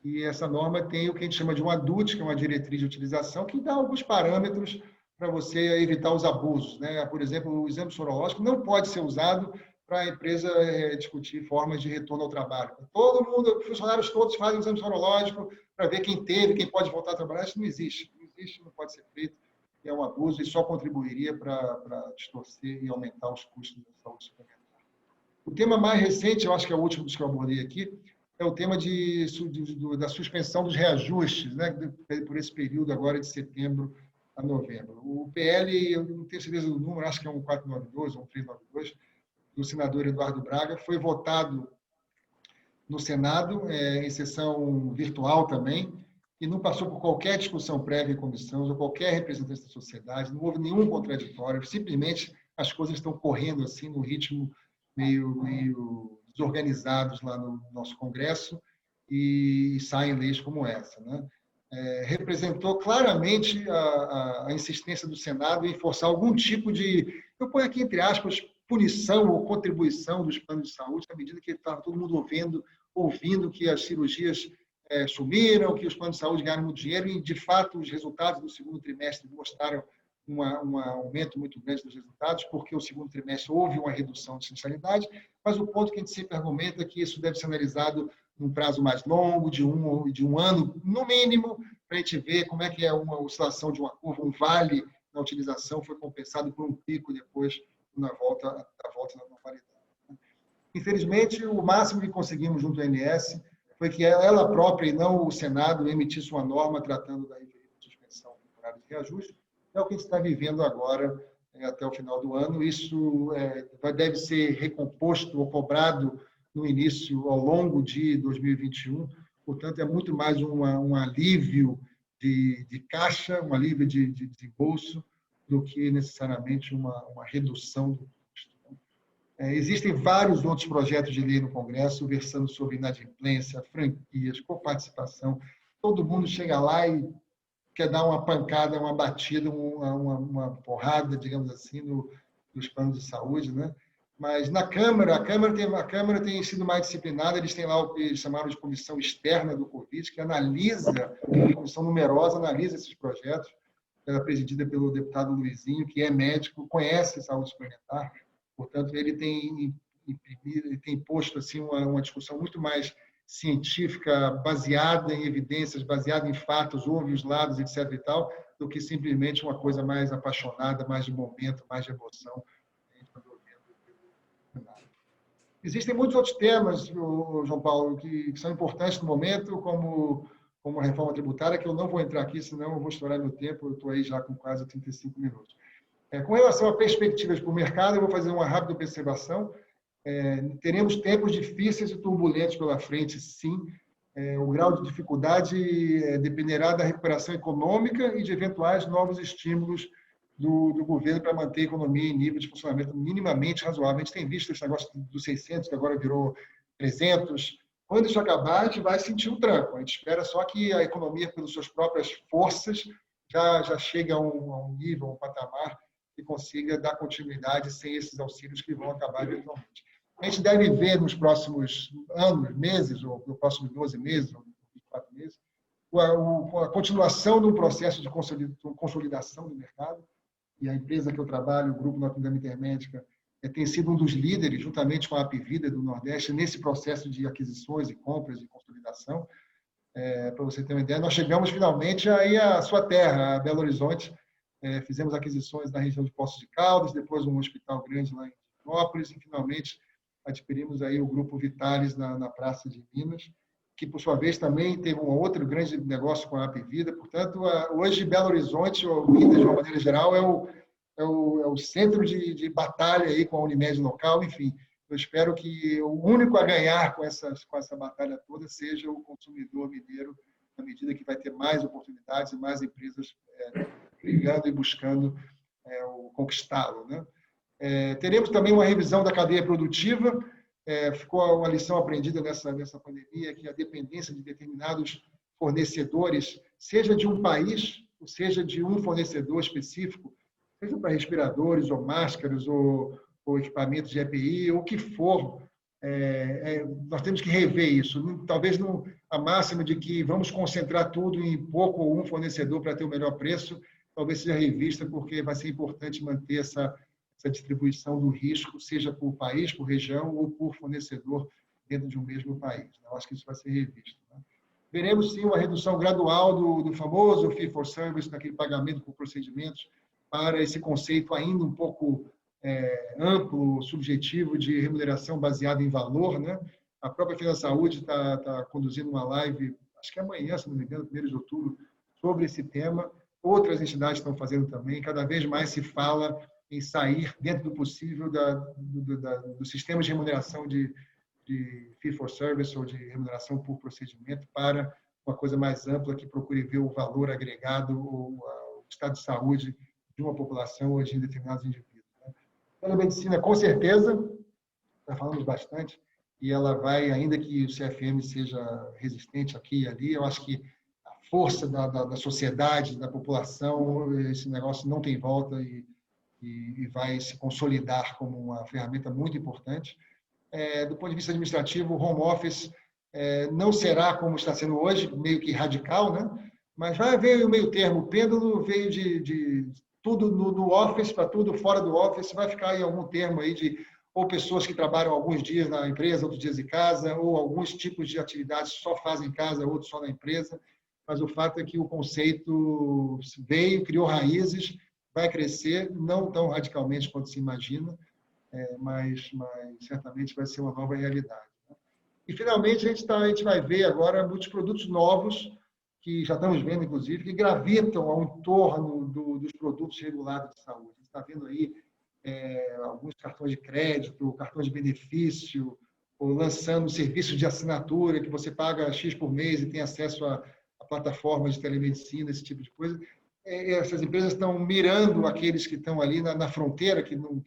E essa norma tem o que a gente chama de um ADUT, que é uma diretriz de utilização, que dá alguns parâmetros para você evitar os abusos, né? Por exemplo, o exame sorológico não pode ser usado para a empresa discutir formas de retorno ao trabalho. Todo mundo, os funcionários todos fazem o exame sorológico para ver quem teve, quem pode voltar a trabalhar. Isso não existe. Não existe, não pode ser feito. É um abuso e só contribuiria para distorcer e aumentar os custos da saúde suplementar. O tema mais recente, eu acho que é o último dos que eu abordei aqui, é o tema da suspensão dos reajustes, né, por esse período agora de setembro a novembro. O PL, eu não tenho certeza do número, acho que é um 492 ou um 392, do senador Eduardo Braga, foi votado no Senado, em sessão virtual também, e não passou por qualquer discussão prévia em comissão, ou qualquer representante da sociedade, não houve nenhum contraditório, simplesmente as coisas estão correndo assim, no ritmo meio desorganizados lá no nosso Congresso, e saem leis como essa, né? Representou claramente a insistência do Senado em forçar algum tipo de, eu ponho aqui entre aspas, punição ou contribuição dos planos de saúde, à medida que estava todo mundo ouvindo que as cirurgias sumiram, que os planos de saúde ganharam muito dinheiro, e, de fato, os resultados do segundo trimestre mostraram um aumento muito grande dos resultados, porque o segundo trimestre houve uma redução de essencialidade, mas o ponto que a gente sempre argumenta é que isso deve ser analisado num prazo mais longo, de um ano, no mínimo, para a gente ver como é que é uma oscilação de uma curva, um vale na utilização foi compensado por um pico depois da volta da normalidade. Infelizmente, o máximo que conseguimos junto à ANS foi que ela própria, e não o Senado, emitisse uma norma tratando da suspensão temporária de reajuste. É o que a gente está vivendo agora, até o final do ano. Isso deve ser recomposto ou cobrado no início, ao longo de 2021. Portanto, é muito mais um alívio de caixa, um alívio de bolso, do que necessariamente uma redução do custo. Existem vários outros projetos de lei no Congresso versando sobre inadimplência, franquias, coparticipação. Todo mundo chega lá e quer dar uma pancada, uma batida, uma porrada, digamos assim, nos planos de saúde, né? Mas na Câmara, a Câmara tem sido mais disciplinada, eles têm lá o que eles chamaram de comissão externa do Covid, que analisa, uma comissão numerosa, analisa esses projetos, presidida pelo deputado Luizinho, que é médico, conhece saúde suplementar. Portanto, ele tem posto assim, uma discussão muito mais científica, baseada em evidências, baseada em fatos, ouve os lados, etc. e tal, do que simplesmente uma coisa mais apaixonada, mais de momento, mais de emoção. Existem muitos outros temas, João Paulo, que são importantes no momento, como a reforma tributária, que eu não vou entrar aqui, senão eu vou estourar meu tempo, eu estou aí já com quase 35 minutos. Com relação a perspectivas para o mercado, eu vou fazer uma rápida observação. Teremos tempos difíceis e turbulentos pela frente, sim. O grau de dificuldade dependerá da recuperação econômica e de eventuais novos estímulos do governo para manter a economia em nível de funcionamento minimamente razoável. A gente tem visto esse negócio dos 600, que agora virou 300. Quando isso acabar, a gente vai sentir um tranco. A gente espera só que a economia, pelas suas próprias forças, já chegue a um nível, a um patamar que consiga dar continuidade sem esses auxílios que vão acabar eventualmente. A gente deve ver nos próximos anos, meses, ou nos próximos 12 meses, ou 24 meses, a continuação do processo de consolidação do mercado. E a empresa que eu trabalho, o Grupo Notre Dame Intermédica, tem sido um dos líderes, juntamente com a Apivida do Nordeste, nesse processo de aquisições e compras e consolidação. Para você ter uma ideia, nós chegamos finalmente aí à sua terra, a Belo Horizonte. Fizemos aquisições na região de Poços de Caldas, depois um hospital grande lá em Divinópolis, e finalmente adquirimos aí o Grupo Vitalis na Praça de Minas. que, por sua vez, também teve um outro grande negócio com a Apvida. Portanto, hoje, Belo Horizonte, ou Minas, de uma maneira geral, é o centro de batalha aí com a Unimed local. Enfim, eu espero que o único a ganhar com essa batalha toda seja o consumidor mineiro, na medida que vai ter mais oportunidades e mais empresas brigando e buscando conquistá-lo, né? Teremos também uma revisão da cadeia produtiva. Ficou uma lição aprendida nessa pandemia, que a dependência de determinados fornecedores, seja de um país, ou seja de um fornecedor específico, seja para respiradores ou máscaras ou equipamentos de EPI, ou o que for, nós temos que rever isso. Talvez a máxima de que vamos concentrar tudo em pouco ou um fornecedor para ter o melhor preço, talvez seja revista, porque vai ser importante manter essa distribuição do risco, seja por país, por região ou por fornecedor dentro de um mesmo país. Eu acho que isso vai ser revisto, né? Veremos, sim, uma redução gradual do famoso fee for service, daquele pagamento por procedimentos, para esse conceito ainda um pouco amplo, subjetivo, de remuneração baseada em valor, né? A própria FenaSaúde está conduzindo uma live, acho que amanhã, se não me engano, 1º de outubro, sobre esse tema. Outras entidades estão fazendo também. Cada vez mais se fala em sair, dentro do possível, do sistema de remuneração de fee for service ou de remuneração por procedimento para uma coisa mais ampla que procure ver o valor agregado ou o estado de saúde de uma população ou de determinados indivíduos, né? Telemedicina, com certeza, já falamos bastante, e ela vai, ainda que o CFM seja resistente aqui e ali, eu acho que a força da sociedade, da população, esse negócio não tem volta e vai se consolidar como uma ferramenta muito importante. Do ponto de vista administrativo, o home office não será como está sendo hoje, meio que radical, né? Mas vai haver o meio termo. O pêndulo veio de tudo no office para tudo fora do office. Vai ficar em algum termo aí de ou pessoas que trabalham alguns dias na empresa, outros dias em casa, ou alguns tipos de atividades só fazem em casa, outros só na empresa. Mas o fato é que o conceito veio, criou raízes, vai crescer, não tão radicalmente quanto se imagina, mas certamente vai ser uma nova realidade, né? E, finalmente, a gente vai ver agora muitos produtos novos, que já estamos vendo, inclusive, que gravitam ao entorno dos produtos regulados de saúde. A gente está vendo aí alguns cartões de crédito, cartões de benefício, ou lançando serviços de assinatura, que você paga X por mês e tem acesso a plataformas de telemedicina, esse tipo de coisa. Essas empresas estão mirando aqueles que estão ali na fronteira, que não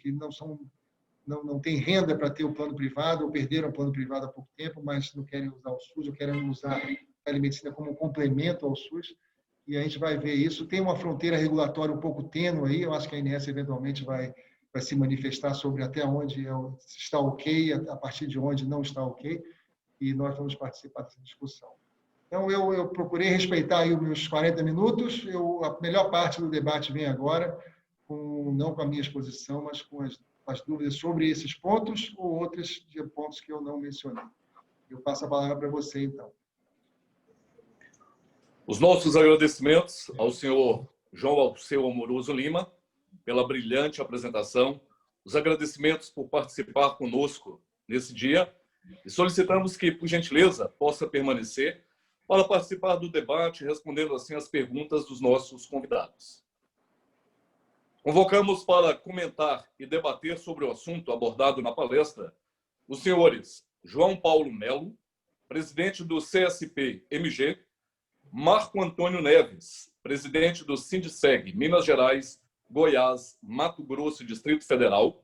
têm renda para ter o plano privado, ou perderam o plano privado há pouco tempo, mas não querem usar o SUS, ou querem usar a telemedicina como um complemento ao SUS. E a gente vai ver isso. Tem uma fronteira regulatória um pouco tênue aí, eu acho que a ANS eventualmente vai se manifestar sobre até onde está ok, a partir de onde não está ok, e nós vamos participar dessa discussão. Então, eu procurei respeitar aí os meus 40 minutos. A melhor parte do debate vem agora, não com a minha exposição, mas com as dúvidas sobre esses pontos ou outros pontos que eu não mencionei. Eu passo a palavra para você, então. Os nossos agradecimentos ao senhor João Alceu Amoroso Lima pela brilhante apresentação, os agradecimentos por participar conosco nesse dia e solicitamos que, por gentileza, possa permanecer para participar do debate, respondendo assim as perguntas dos nossos convidados. Convocamos para comentar e debater sobre o assunto abordado na palestra os senhores João Paulo Melo, presidente do CSP-MG, Marco Antônio Neves, presidente do Sindiceg, Minas Gerais, Goiás, Mato Grosso e Distrito Federal,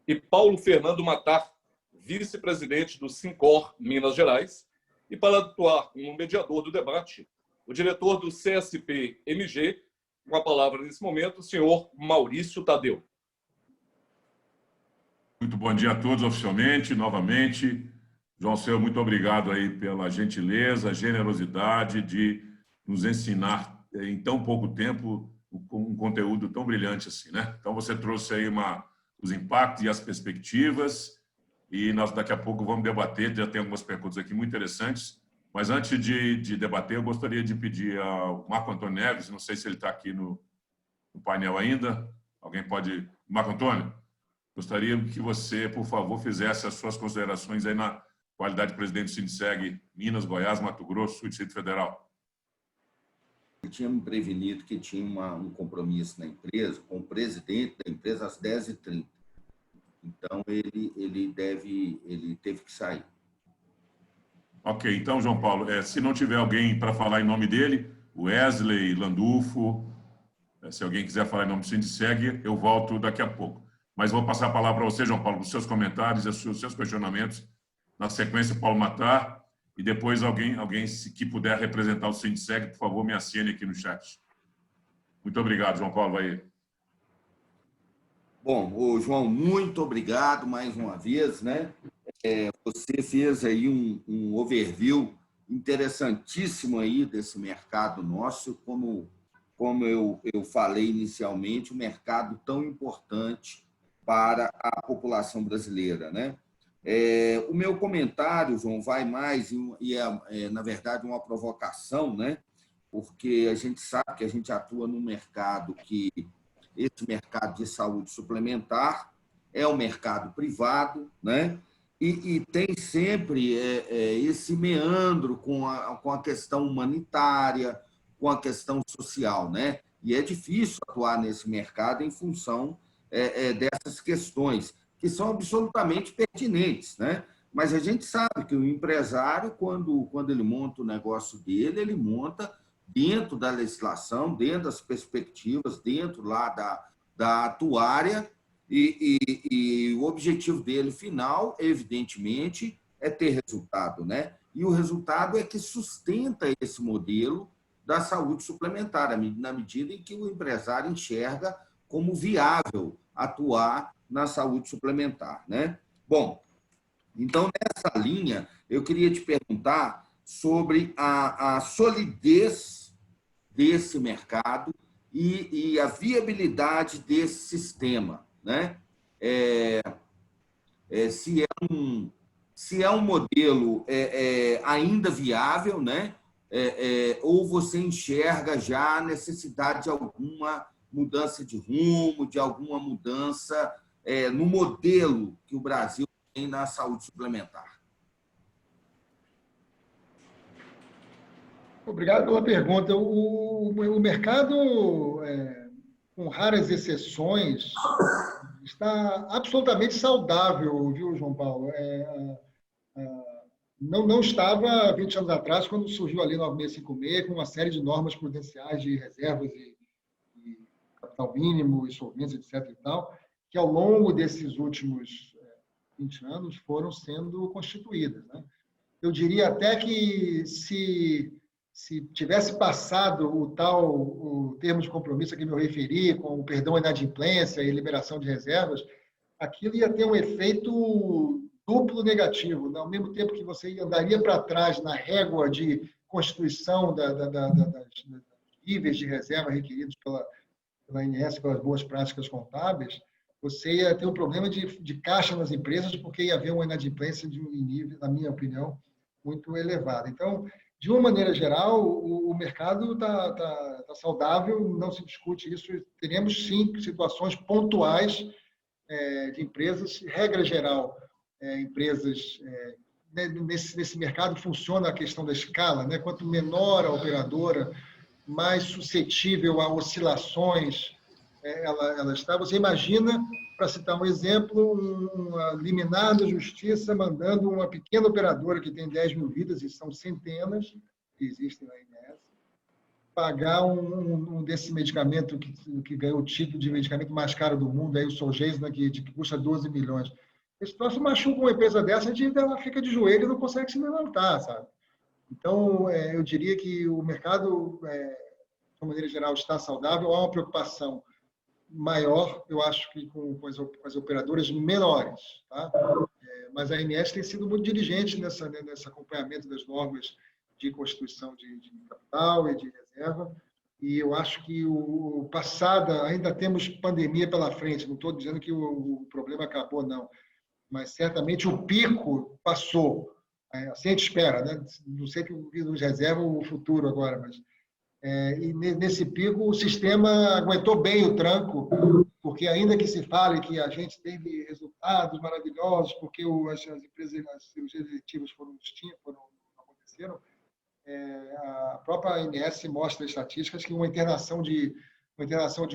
e Paulo Fernando Matar, vice-presidente do Sincor, Minas Gerais, e para atuar como mediador do debate, o diretor do CSP-MG, com a palavra nesse momento, o senhor Maurício Tadeu. Muito bom dia a todos oficialmente, novamente. João Alceu, muito obrigado aí pela gentileza, generosidade de nos ensinar em tão pouco tempo um conteúdo tão brilhante assim, né? Então, você trouxe aí os impactos e as perspectivas e nós daqui a pouco vamos debater, já tem algumas perguntas aqui muito interessantes, mas antes de debater, eu gostaria de pedir ao Marco Antônio Neves, não sei se ele está aqui no painel ainda, alguém pode... Marco Antônio, gostaria que você, por favor, fizesse as suas considerações aí qualidade de presidente do Sindiceg Minas, Goiás, Mato Grosso, Sul e Distrito Federal. Ele tinha me prevenido que tinha um compromisso na empresa, com o presidente da empresa, às 10h30. Então, ele teve que sair. Ok, então, João Paulo, se não tiver alguém para falar em nome dele, o Wesley, Landulfo, se alguém quiser falar em nome do Sindiceg, eu volto daqui a pouco. Mas vou passar a palavra para você, João Paulo, com os seus comentários e os seus questionamentos. Na sequência, Paulo Matar, e depois alguém que puder representar o Sindiceg, por favor, me assine aqui no chat. Muito obrigado, João Paulo. Vai. Bom, João, muito obrigado mais uma vez, né? Você fez aí um overview interessantíssimo aí desse mercado nosso, como eu falei inicialmente, um mercado tão importante para a população brasileira, né? O meu comentário, João, vai mais, na verdade, uma provocação, né? Porque a gente sabe que a gente atua num mercado esse mercado de saúde suplementar é um mercado privado, né? E tem sempre esse meandro com a questão humanitária, com a questão social, né? E é difícil atuar nesse mercado em função dessas questões, que são absolutamente pertinentes, né? Mas a gente sabe que o empresário, quando ele monta o negócio dele, ele monta dentro da legislação, dentro das perspectivas, dentro lá da atuária, e o objetivo dele final, evidentemente, é ter resultado, né? E o resultado é que sustenta esse modelo da saúde suplementar, na medida em que o empresário enxerga como viável atuar na saúde suplementar, né? Bom, então, nessa linha, eu queria te perguntar sobre a solidez desse mercado e a viabilidade desse sistema, né? Se é um modelo ainda viável, né? Ou você enxerga já a necessidade de alguma mudança de rumo, de alguma mudança no modelo que o Brasil tem na saúde suplementar? Obrigado pela pergunta. O mercado, com raras exceções, está absolutamente saudável, viu, João Paulo? Não estava 20 anos atrás, quando surgiu ali 9656, com uma série de normas prudenciais de reservas e capital mínimo, e solvência, etc. e tal, que ao longo desses últimos 20 anos foram sendo constituídas, né? Eu diria até que se tivesse passado o termo de compromisso a que me referi, com o perdão à inadimplência e liberação de reservas, aquilo ia ter um efeito duplo negativo. Ao mesmo tempo que você andaria para trás na régua de constituição dos níveis de reserva requeridos pela ANS, pelas boas práticas contábeis, você ia ter um problema de caixa nas empresas, porque ia haver uma inadimplência de um nível, na minha opinião, muito elevado. Então, de uma maneira geral, o mercado está saudável, não se discute isso. Teremos, sim, situações pontuais de empresas, regra geral, empresas... Nesse mercado funciona a questão da escala, né? Quanto menor a operadora, mais suscetível a oscilações ela está. Você imagina, para citar um exemplo, uma liminar da justiça mandando uma pequena operadora que tem 10 mil vidas, e são centenas que existem na INS, pagar um desse medicamento que ganhou o título de medicamento mais caro do mundo, aí o Solgesna, que custa 12 milhões. Esse troço machuca uma empresa dessa, ela fica de joelho e não consegue se levantar, sabe? Então, eu diria que o mercado, de uma maneira geral, está saudável. Há uma preocupação maior, eu acho que com as operadoras menores, tá? Mas a ANS tem sido muito diligente nesse acompanhamento das normas de constituição de capital e de reserva, e eu acho que ainda temos pandemia pela frente. Não estou dizendo que o problema acabou, não, mas certamente o pico passou. Assim a gente espera, né? Não sei que nos reserva o futuro agora, mas e nesse pico o sistema aguentou bem o tranco, porque ainda que se fale que a gente teve resultados maravilhosos, porque as empresas, as cirurgias eletivas não aconteceram, a própria ANS mostra estatísticas que uma internação de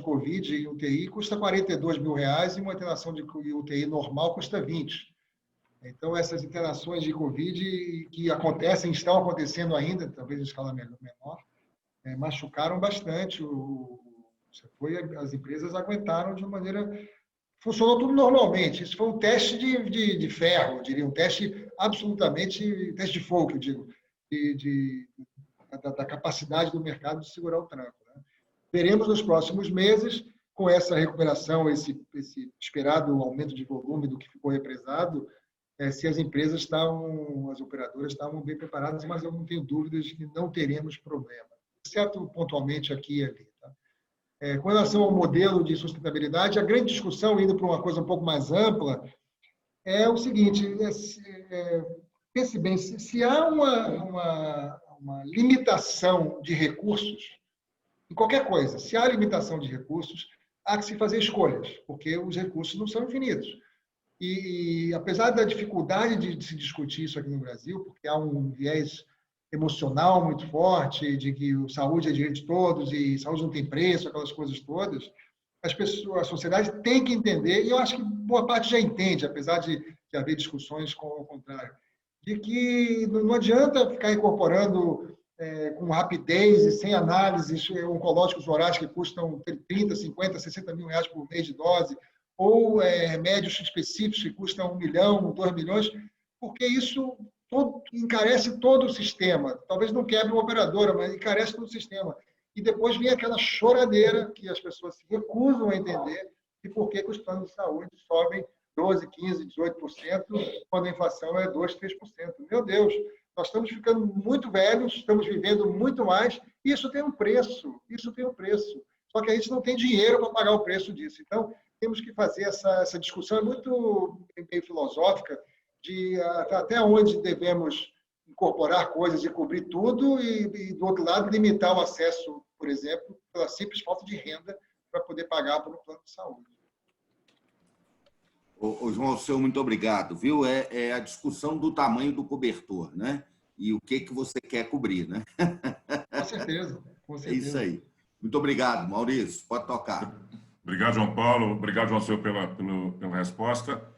Covid em UTI custa R$42 mil e uma internação de UTI normal custa 20. Então, essas internações de Covid que estão acontecendo ainda, talvez em escala menor, machucaram bastante o setor e as empresas aguentaram de uma maneira... Funcionou tudo normalmente. Isso foi um teste de ferro, eu diria, um teste absolutamente... teste de fogo, eu digo, da capacidade do mercado de segurar o tranco. Né? Veremos nos próximos meses, com essa recuperação, esse esperado aumento de volume do que ficou represado, se as empresas as operadoras estavam bem preparadas, mas eu não tenho dúvidas de que não teremos problema, exceto pontualmente aqui e ali. Tá? Com relação ao modelo de sustentabilidade, a grande discussão, indo para uma coisa um pouco mais ampla, é o seguinte, pense bem, se há uma limitação de recursos, em qualquer coisa, se há limitação de recursos, há que se fazer escolhas, porque os recursos não são infinitos. E apesar da dificuldade de se discutir isso aqui no Brasil, porque há um viés emocional muito forte, de que saúde é direito de todos e saúde não tem preço, aquelas coisas todas, a sociedade tem que entender, e eu acho que boa parte já entende, apesar de haver discussões ao contrário, de que não adianta ficar incorporando com rapidez e sem análises oncológicos orais que custam 30, 50, 60 mil reais por mês de dose, ou remédios específicos que custam 1 milhão, 2 milhões, porque isso encarece todo o sistema. Talvez não quebre uma operadora, mas encarece todo o sistema. E depois vem aquela choradeira que as pessoas se recusam a entender de por que os planos de saúde sobem 12%, 15%, 18%, quando a inflação é 2%, 3%. Meu Deus, nós estamos ficando muito velhos, estamos vivendo muito mais, e isso tem um preço, Só que a gente não tem dinheiro para pagar o preço disso. Então, temos que fazer essa discussão, é muito meio filosófica, de até onde devemos incorporar coisas e cobrir tudo e, do outro lado, limitar o acesso, por exemplo, pela simples falta de renda para poder pagar por um plano de saúde. João Alceu, muito obrigado. Viu? É a discussão do tamanho do cobertor, né? E o que você quer cobrir, né? Com certeza. É isso aí. Muito obrigado, Maurício. Pode tocar. Obrigado, João Paulo. Obrigado, João Alceu, pela resposta.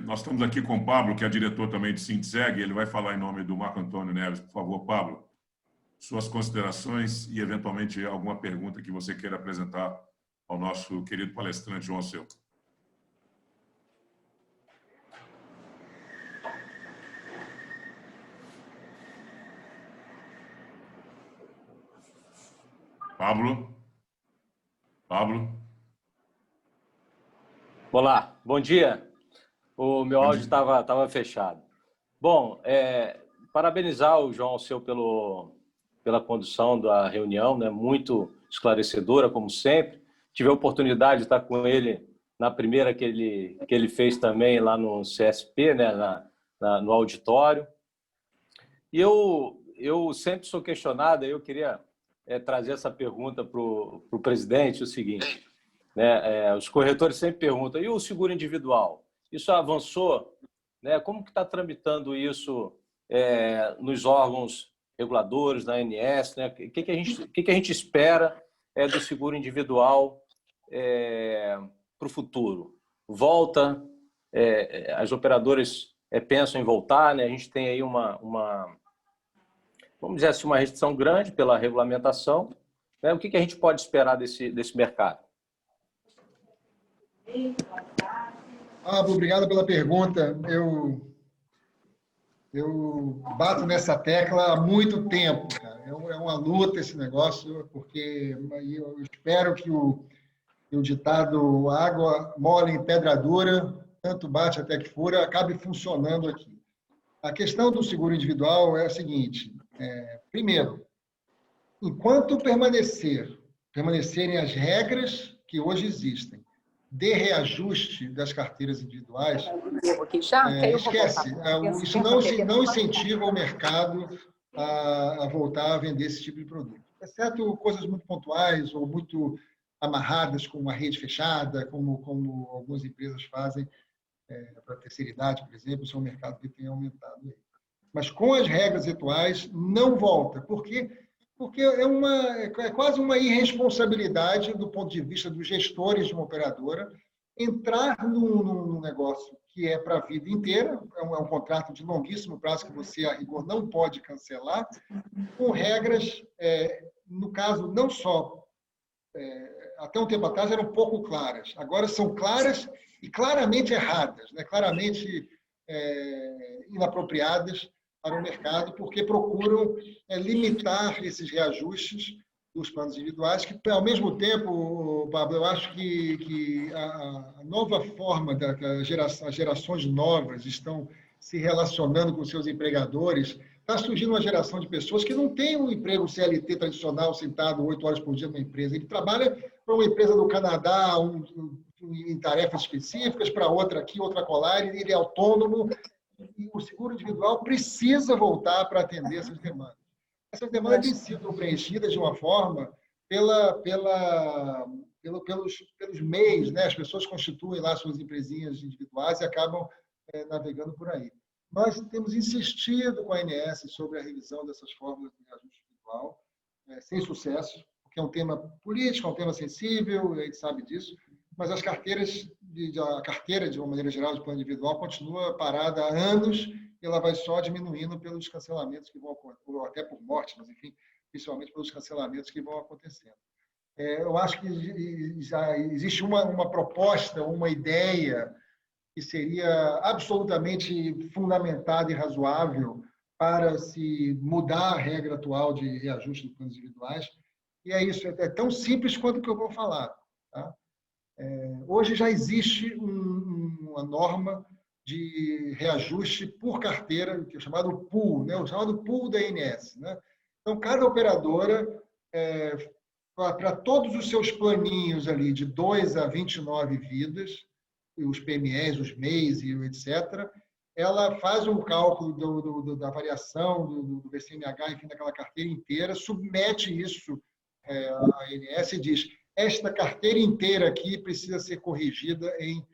Nós estamos aqui com o Pablo, que é diretor também de Sinteg. Ele vai falar em nome do Marco Antônio Neves. Por favor, Pablo, suas considerações e, eventualmente, alguma pergunta que você queira apresentar ao nosso querido palestrante, João Alceu. Pablo? Olá, bom dia. O meu áudio estava fechado. Bom, parabenizar o João Alceu pela condução da reunião, né? Muito esclarecedora, como sempre. Tive a oportunidade de estar com ele na primeira que ele fez também lá no CSP, né? No auditório. E eu sempre sou questionado, eu queria trazer essa pergunta para o presidente, o seguinte, né? Os corretores sempre perguntam, e o seguro individual? Isso avançou? Né? Como que está tramitando isso nos órgãos reguladores, na ANS? Né? O que a gente espera do seguro individual para o futuro? Volta? As operadoras pensam em voltar? Né? A gente tem aí vamos dizer assim, uma restrição grande pela regulamentação. Né? O que a gente pode esperar desse mercado? Pablo, obrigado pela pergunta. Eu bato nessa tecla há muito tempo, cara. É uma luta esse negócio, porque eu espero que o ditado água mole em pedra dura, tanto bate até que fura, acabe funcionando aqui. A questão do seguro individual é a seguinte: primeiro, enquanto permanecerem as regras que hoje existem de reajuste das carteiras individuais, esquece. Isso não incentiva o mercado a voltar a vender esse tipo de produto. Exceto coisas muito pontuais ou muito amarradas com uma rede fechada, como algumas empresas fazem para a terceira idade, por exemplo, isso é um mercado que tem aumentado aí. Mas com as regras atuais, não volta. Por quê? Porque é quase uma irresponsabilidade do ponto de vista dos gestores de uma operadora entrar num negócio que é para a vida inteira, é um contrato de longuíssimo prazo que você, a rigor, não pode cancelar, com regras, no caso, não só, até um tempo atrás eram pouco claras, agora são claras e claramente erradas, né? Claramente inapropriadas para o mercado, porque procuram limitar esses reajustes dos planos individuais, que, ao mesmo tempo, Pablo, eu acho que a nova forma, as gerações novas estão se relacionando com seus empregadores, está surgindo uma geração de pessoas que não tem um emprego CLT tradicional, sentado 8 horas por dia numa empresa. Ele trabalha para uma empresa do Canadá, em tarefas específicas, para outra aqui, outra colar, ele é autônomo, e o seguro individual precisa voltar para atender essas demandas. Essas demandas têm sido preenchidas de uma forma pelos meios, né? As pessoas constituem lá suas empresinhas individuais e acabam navegando por aí. Nós temos insistido com a ANS sobre a revisão dessas fórmulas de reajuste individual, sem sucesso, porque é um tema político, é um tema sensível, a gente sabe disso, mas a carteira, de uma maneira geral, de plano individual, continua parada há anos e ela vai só diminuindo pelos cancelamentos que vão acontecer, ou até por morte, mas, enfim, principalmente pelos cancelamentos que vão acontecendo. Eu acho que já existe uma proposta, uma ideia que seria absolutamente fundamentada e razoável para se mudar a regra atual de reajuste de planos individuais. E é isso, é tão simples quanto o que eu vou falar. Tá? Hoje já existe uma norma de reajuste por carteira, que é chamado pool, né? O chamado pool da ANS. Né? Então, cada operadora, para todos os seus planinhos ali de 2 a 29 vidas, os PMEs, os MEIs e etc., ela faz um cálculo da variação do VCNH, enfim, daquela carteira inteira, submete isso à ANS e diz: esta carteira inteira aqui precisa ser corrigida em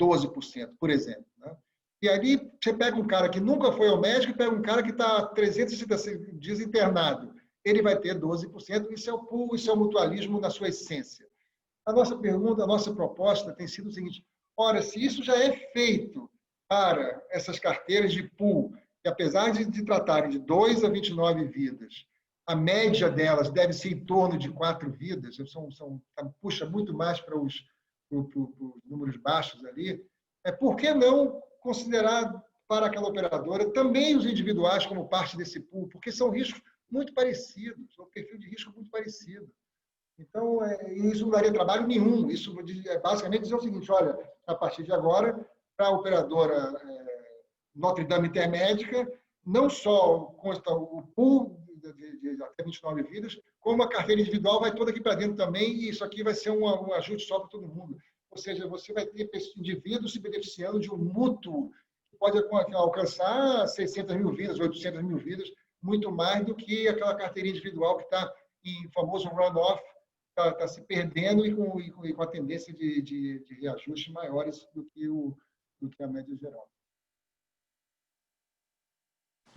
12%, por exemplo. Né? E ali você pega um cara que nunca foi ao médico e pega um cara que está 365 dias internado. Ele vai ter 12%. Isso é o pool, isso é o mutualismo na sua essência. A nossa pergunta, a nossa proposta tem sido o seguinte: ora, se isso já é feito para essas carteiras de pool, que apesar de tratarem de 2 a 29 vidas, a média delas deve ser em torno de 4 vidas, puxa muito mais para os números baixos ali, por que não considerar para aquela operadora também os individuais como parte desse pool? Porque são riscos muito parecidos, é um perfil de risco muito parecido. Então, isso não daria trabalho nenhum. Isso basicamente dizer o seguinte: olha, a partir de agora, para a operadora Notre Dame Intermédica, não só consta o pool de até 29 vidas, como a carteira individual vai toda aqui para dentro também, e isso aqui vai ser um ajuste só para todo mundo. Ou seja, você vai ter indivíduos se beneficiando de um mútuo que pode alcançar 600 mil vidas, 800 mil vidas, muito mais do que aquela carteira individual que está em famoso run-off, está se perdendo e com a tendência de reajustes maiores do que a média geral.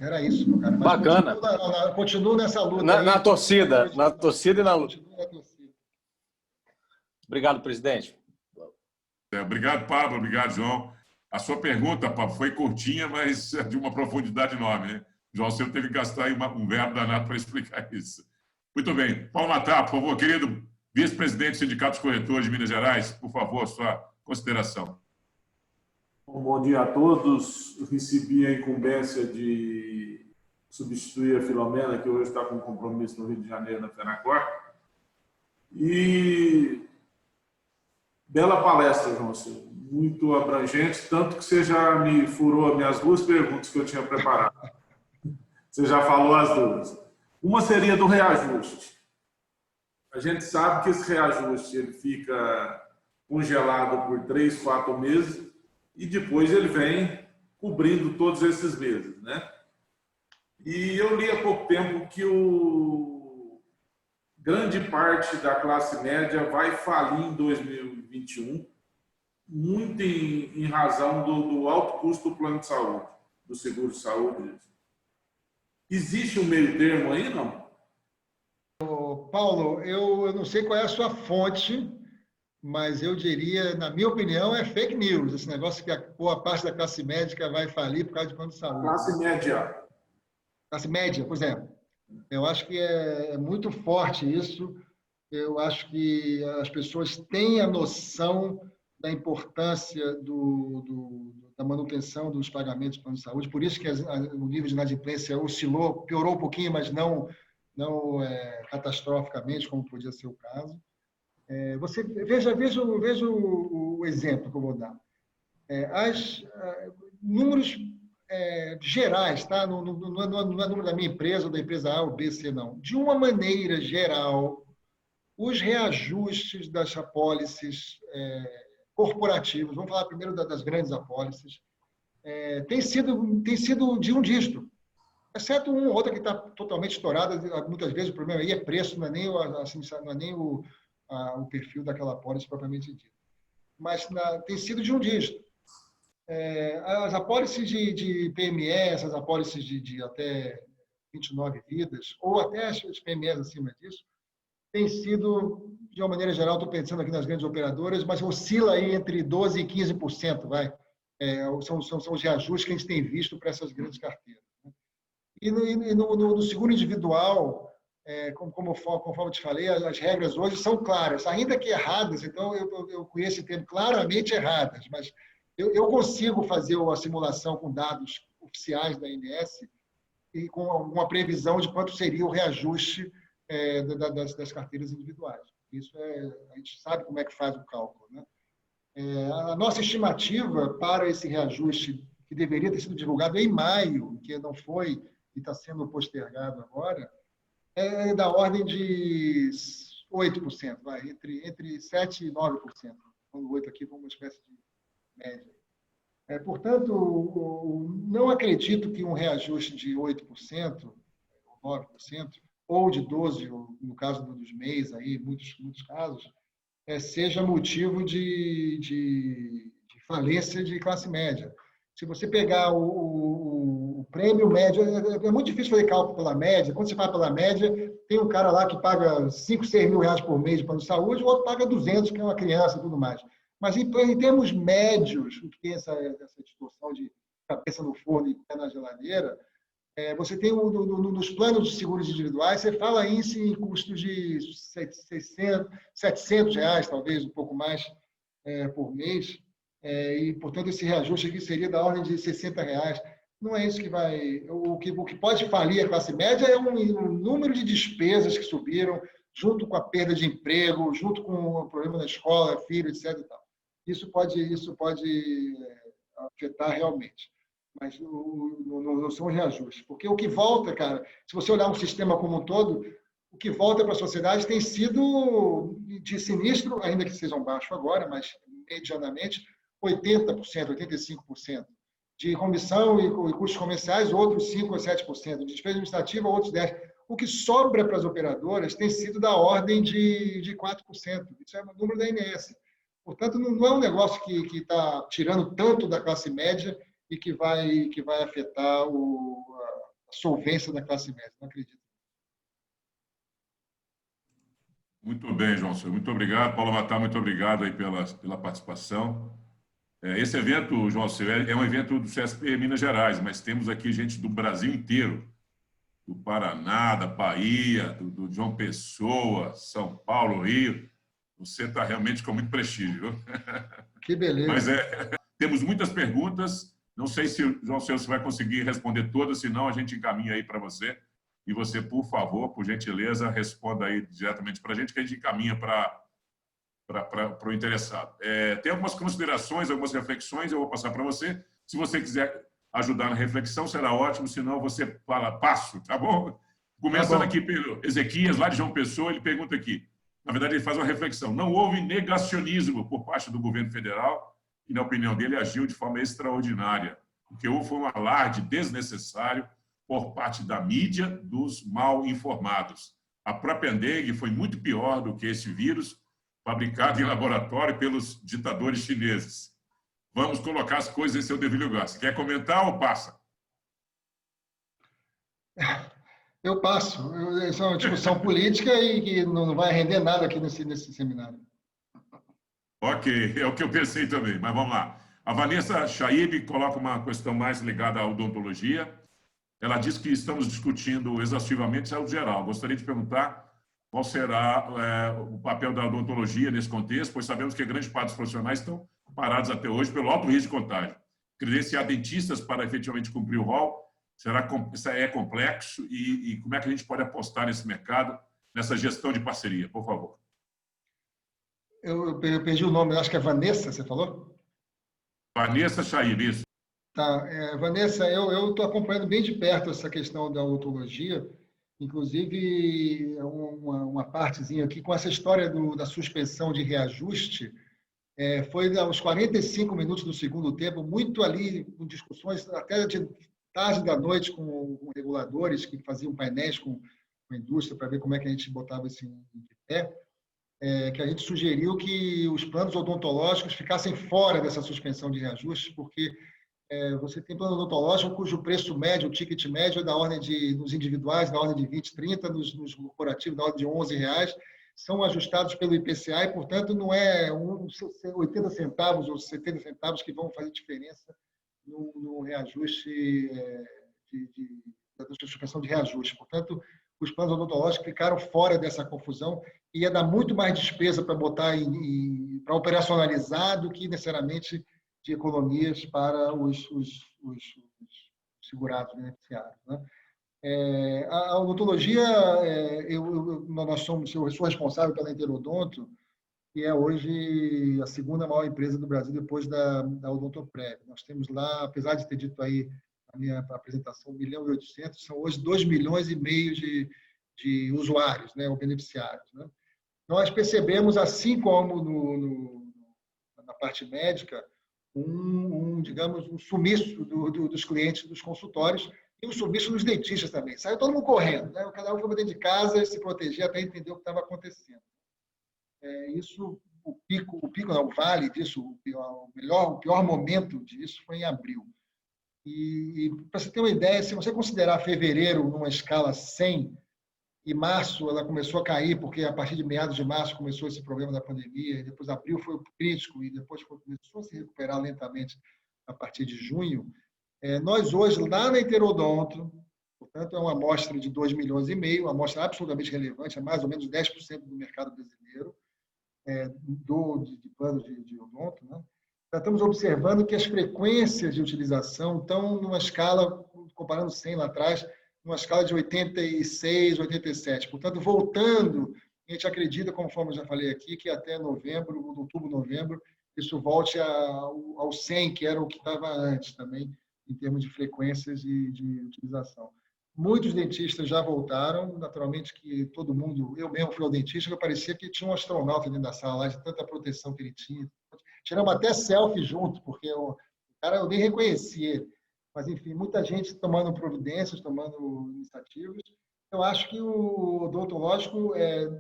Era isso, meu cara. Mas bacana. Continuo nessa luta. Na torcida e na luta. Obrigado, presidente. Obrigado, Pablo. Obrigado, João. A sua pergunta, Pablo, foi curtinha, mas de uma profundidade enorme. Né? João, você teve que gastar aí um verbo danado para explicar isso. Muito bem. Paulo Matar, por favor, querido vice-presidente do Sindicato dos Corretores de Minas Gerais, por favor, sua consideração. Bom dia a todos. Eu recebi a incumbência de substituir a Filomena, que hoje está com compromisso no Rio de Janeiro, na FENACOR. E bela palestra, João, muito abrangente, tanto que você já me furou as minhas 2 perguntas que eu tinha preparado. Você já falou as 2. Uma seria do reajuste. A gente sabe que esse reajuste ele fica congelado por 3, 4 meses e depois ele vem cobrindo todos esses meses, né? E eu li há pouco tempo que grande parte da classe média vai falir em 2021, muito em razão do alto custo do plano de saúde, do seguro de saúde. Existe um meio termo aí, não? Paulo, eu não sei qual é a sua fonte, mas eu diria, na minha opinião, é fake news. Esse negócio que a boa parte da classe médica vai falir por causa de plano de saúde. Classe média. Classe média, por exemplo. Eu acho que é muito forte isso. Eu acho que as pessoas têm a noção da importância da manutenção dos pagamentos do plano de saúde. Por isso que o nível de inadimplência oscilou, piorou um pouquinho, mas não catastroficamente, como podia ser o caso. Você veja o exemplo que eu vou dar. Números gerais, tá? Não é número da minha empresa ou da empresa A ou B, C, não. De uma maneira geral, os reajustes das apólices corporativos, vamos falar primeiro das grandes apólices, tem sido de um dígito, exceto uma ou outra que está totalmente estourada. Muitas vezes o problema aí é preço, não é nem o perfil daquela apólice propriamente dita. Mas tem sido de um dígito. As apólices de PME, essas apólices de até 29 vidas, ou até as PMEs acima disso, tem sido, de uma maneira geral, estou pensando aqui nas grandes operadoras, mas oscila aí entre 12% e 15%, vai. São os reajustes que a gente tem visto para essas grandes carteiras. Né? E no seguro individual, conforme eu te falei, as regras hoje são claras, ainda que erradas. Então, eu conheço esse termo, claramente erradas, mas eu consigo fazer a simulação com dados oficiais da ANS e com alguma previsão de quanto seria o reajuste das carteiras individuais. Isso a gente sabe como é que faz o cálculo. Né? A nossa estimativa para esse reajuste, que deveria ter sido divulgado em maio, que não foi e está sendo postergado agora, é da ordem de 8%, vai, entre 7% e 9%. Então, 8% aqui como uma espécie de média. Portanto, não acredito que um reajuste de 8%, ou 9%, ou de 12%, no caso dos MEIs, aí, muitos casos, seja motivo de falência de classe média. Se você pegar o prêmio médio, é muito difícil fazer cálculo pela média. Quando você faz pela média, tem um cara lá que paga 5, 6 mil reais por mês de plano de saúde, o outro paga 200, que é uma criança e tudo mais. Mas, em termos médios, o que tem essa distorção de cabeça no forno e pé na geladeira, você tem nos planos de seguros individuais, você fala em custos de 700 reais, talvez, um pouco mais por mês, e, portanto, esse reajuste aqui seria da ordem de 60 reais. Não é isso que vai... O que pode falir a classe média é um número de despesas que subiram, junto com a perda de emprego, junto com o problema da escola, filho, etc. E tal. Isso pode afetar realmente. Mas não são reajustes. Porque o que volta, cara, se você olhar um sistema como um todo, o que volta para a sociedade tem sido de sinistro, ainda que sejam baixos agora, mas medianamente, 80%, 85%. De comissão e custos comerciais, outros 5% ou 7%. De despesa administrativa, outros 10%. O que sobra para as operadoras tem sido da ordem de 4%. Isso é o número da ANS. Portanto, não é um negócio que está tirando tanto da classe média e que vai afetar a solvência da classe média. Não acredito. Muito bem, João Silvio. Muito obrigado. Paulo Matar, muito obrigado aí pela participação. Esse evento, João Silvio, é um evento do CSP Minas Gerais, mas temos aqui gente do Brasil inteiro, do Paraná, da Bahia, do João Pessoa, São Paulo, Rio. Você está realmente com muito prestígio. Que beleza. Mas temos muitas perguntas. Não sei se o João Silvio vai conseguir responder todas, senão a gente encaminha aí para você. E você, por favor, por gentileza, responda aí diretamente para a gente, que a gente encaminha para o interessado. Tem algumas considerações, algumas reflexões, eu vou passar para você. Se você quiser ajudar na reflexão, será ótimo, senão você fala, passo, tá bom? Começando aqui pelo Ezequias, lá de João Pessoa, ele pergunta aqui, na verdade ele faz uma reflexão, não houve negacionismo por parte do governo federal e, na opinião dele, agiu de forma extraordinária. O que houve foi um alarde desnecessário por parte da mídia dos mal informados. A própria dengue foi muito pior do que esse vírus fabricado em laboratório pelos ditadores chineses. Vamos colocar as coisas em seu devido lugar. Você quer comentar ou passa? Eu passo. Isso é uma discussão política e que não vai render nada aqui nesse seminário. Ok, é o que eu pensei também, mas vamos lá. A Vanessa Chaib coloca uma questão mais ligada à odontologia. Ela diz que estamos discutindo exaustivamente saúde geral. Gostaria de perguntar qual será o papel da odontologia nesse contexto, pois sabemos que grande parte dos profissionais estão parados até hoje pelo alto risco de contágio. Credenciar dentistas para efetivamente cumprir o rol, isso é complexo e como é que a gente pode apostar nesse mercado, nessa gestão de parceria? Por favor. Eu perdi o nome, acho que é Vanessa, você falou? Vanessa Chaib, isso. Tá, Vanessa, eu estou acompanhando bem de perto essa questão da odontologia, inclusive uma partezinha aqui com essa história da suspensão de reajuste, foi aos 45 minutos do segundo tempo, muito ali com discussões até de tarde da noite com reguladores que faziam painéis com a indústria para ver como é que a gente botava isso de pé, que a gente sugeriu que os planos odontológicos ficassem fora dessa suspensão de reajuste, porque você tem plano odontológico cujo preço médio, o ticket médio é da ordem nos individuais, da ordem de 20, 30, nos corporativos, da ordem de R$11, são ajustados pelo IPCA e, portanto, não é 80 centavos ou 70 centavos que vão fazer diferença no reajuste da suspensão de reajuste. Portanto, os planos odontológicos ficaram fora dessa confusão e ia dar muito mais despesa para botar para operacionalizar do que necessariamente de economias para os segurados beneficiários, né? A odontologia, eu sou responsável pela Interodonto, que é hoje a segunda maior empresa do Brasil depois da Odontoprev. Nós temos lá, apesar de ter dito aí na minha apresentação 1,8 milhão, são hoje 2,5 milhões de usuários, né, ou beneficiários, né? Nós percebemos, assim como na parte médica, digamos, um sumiço dos clientes dos consultórios e um sumiço dos dentistas também. Saiu todo mundo correndo, né? Cada um foi para dentro de casa e se proteger até entender o que estava acontecendo. Isso, o vale disso, o pior momento disso foi em abril. E para você ter uma ideia, se você considerar fevereiro numa escala 100, e março ela começou a cair, porque a partir de meados de março começou esse problema da pandemia, e depois abril foi o crítico, e depois começou a se recuperar lentamente a partir de junho. Nós hoje, lá na Interodonto, portanto, é uma amostra de 2,5 milhões, uma amostra absolutamente relevante, é mais ou menos 10% do mercado brasileiro, de planos de odonto, né? Já estamos observando que as frequências de utilização estão numa escala, comparando 100 lá atrás, numa escala de 86, 87. Portanto, voltando, a gente acredita, conforme eu já falei aqui, que até novembro, outubro, novembro, isso volte ao 100, que era o que estava antes também, em termos de frequências de utilização. Muitos dentistas já voltaram, naturalmente que todo mundo, eu mesmo fui ao dentista, que parecia que tinha um astronauta dentro da sala, de tanta proteção que ele tinha. Tiramos até selfie junto, porque o cara eu nem reconheci ele. Mas, enfim, muita gente tomando providências, tomando iniciativas. Eu acho que o odontológico,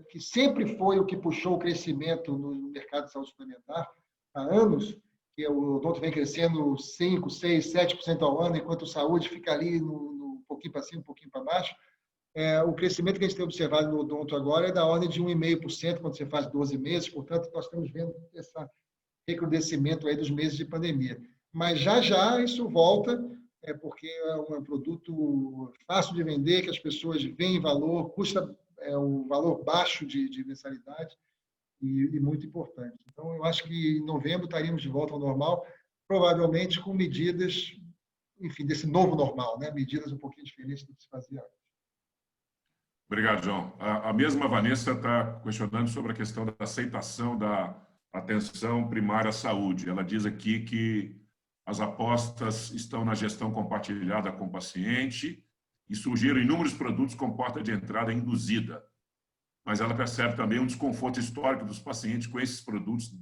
que sempre foi o que puxou o crescimento no mercado de saúde suplementar há anos, que o odonto vem crescendo 5%, 6%, 7% ao ano, enquanto a saúde fica ali um pouquinho para cima, um pouquinho para baixo. O crescimento que a gente tem observado no odonto agora é da ordem de 1,5% quando você faz 12 meses, portanto, nós estamos vendo esse recrudescimento aí dos meses de pandemia. Mas já isso volta, porque é um produto fácil de vender, que as pessoas veem valor, custa um valor baixo de mensalidade e muito importante. Então, eu acho que em novembro estaríamos de volta ao normal, provavelmente com medidas, enfim, desse novo normal, né? Medidas um pouquinho diferentes do que se fazia antes. Obrigado, João. A mesma Vanessa está questionando sobre a questão da aceitação da atenção primária à saúde. Ela diz aqui que as apostas estão na gestão compartilhada com o paciente e surgiram inúmeros produtos com porta de entrada induzida. Mas ela percebe também um desconforto histórico dos pacientes com esses produtos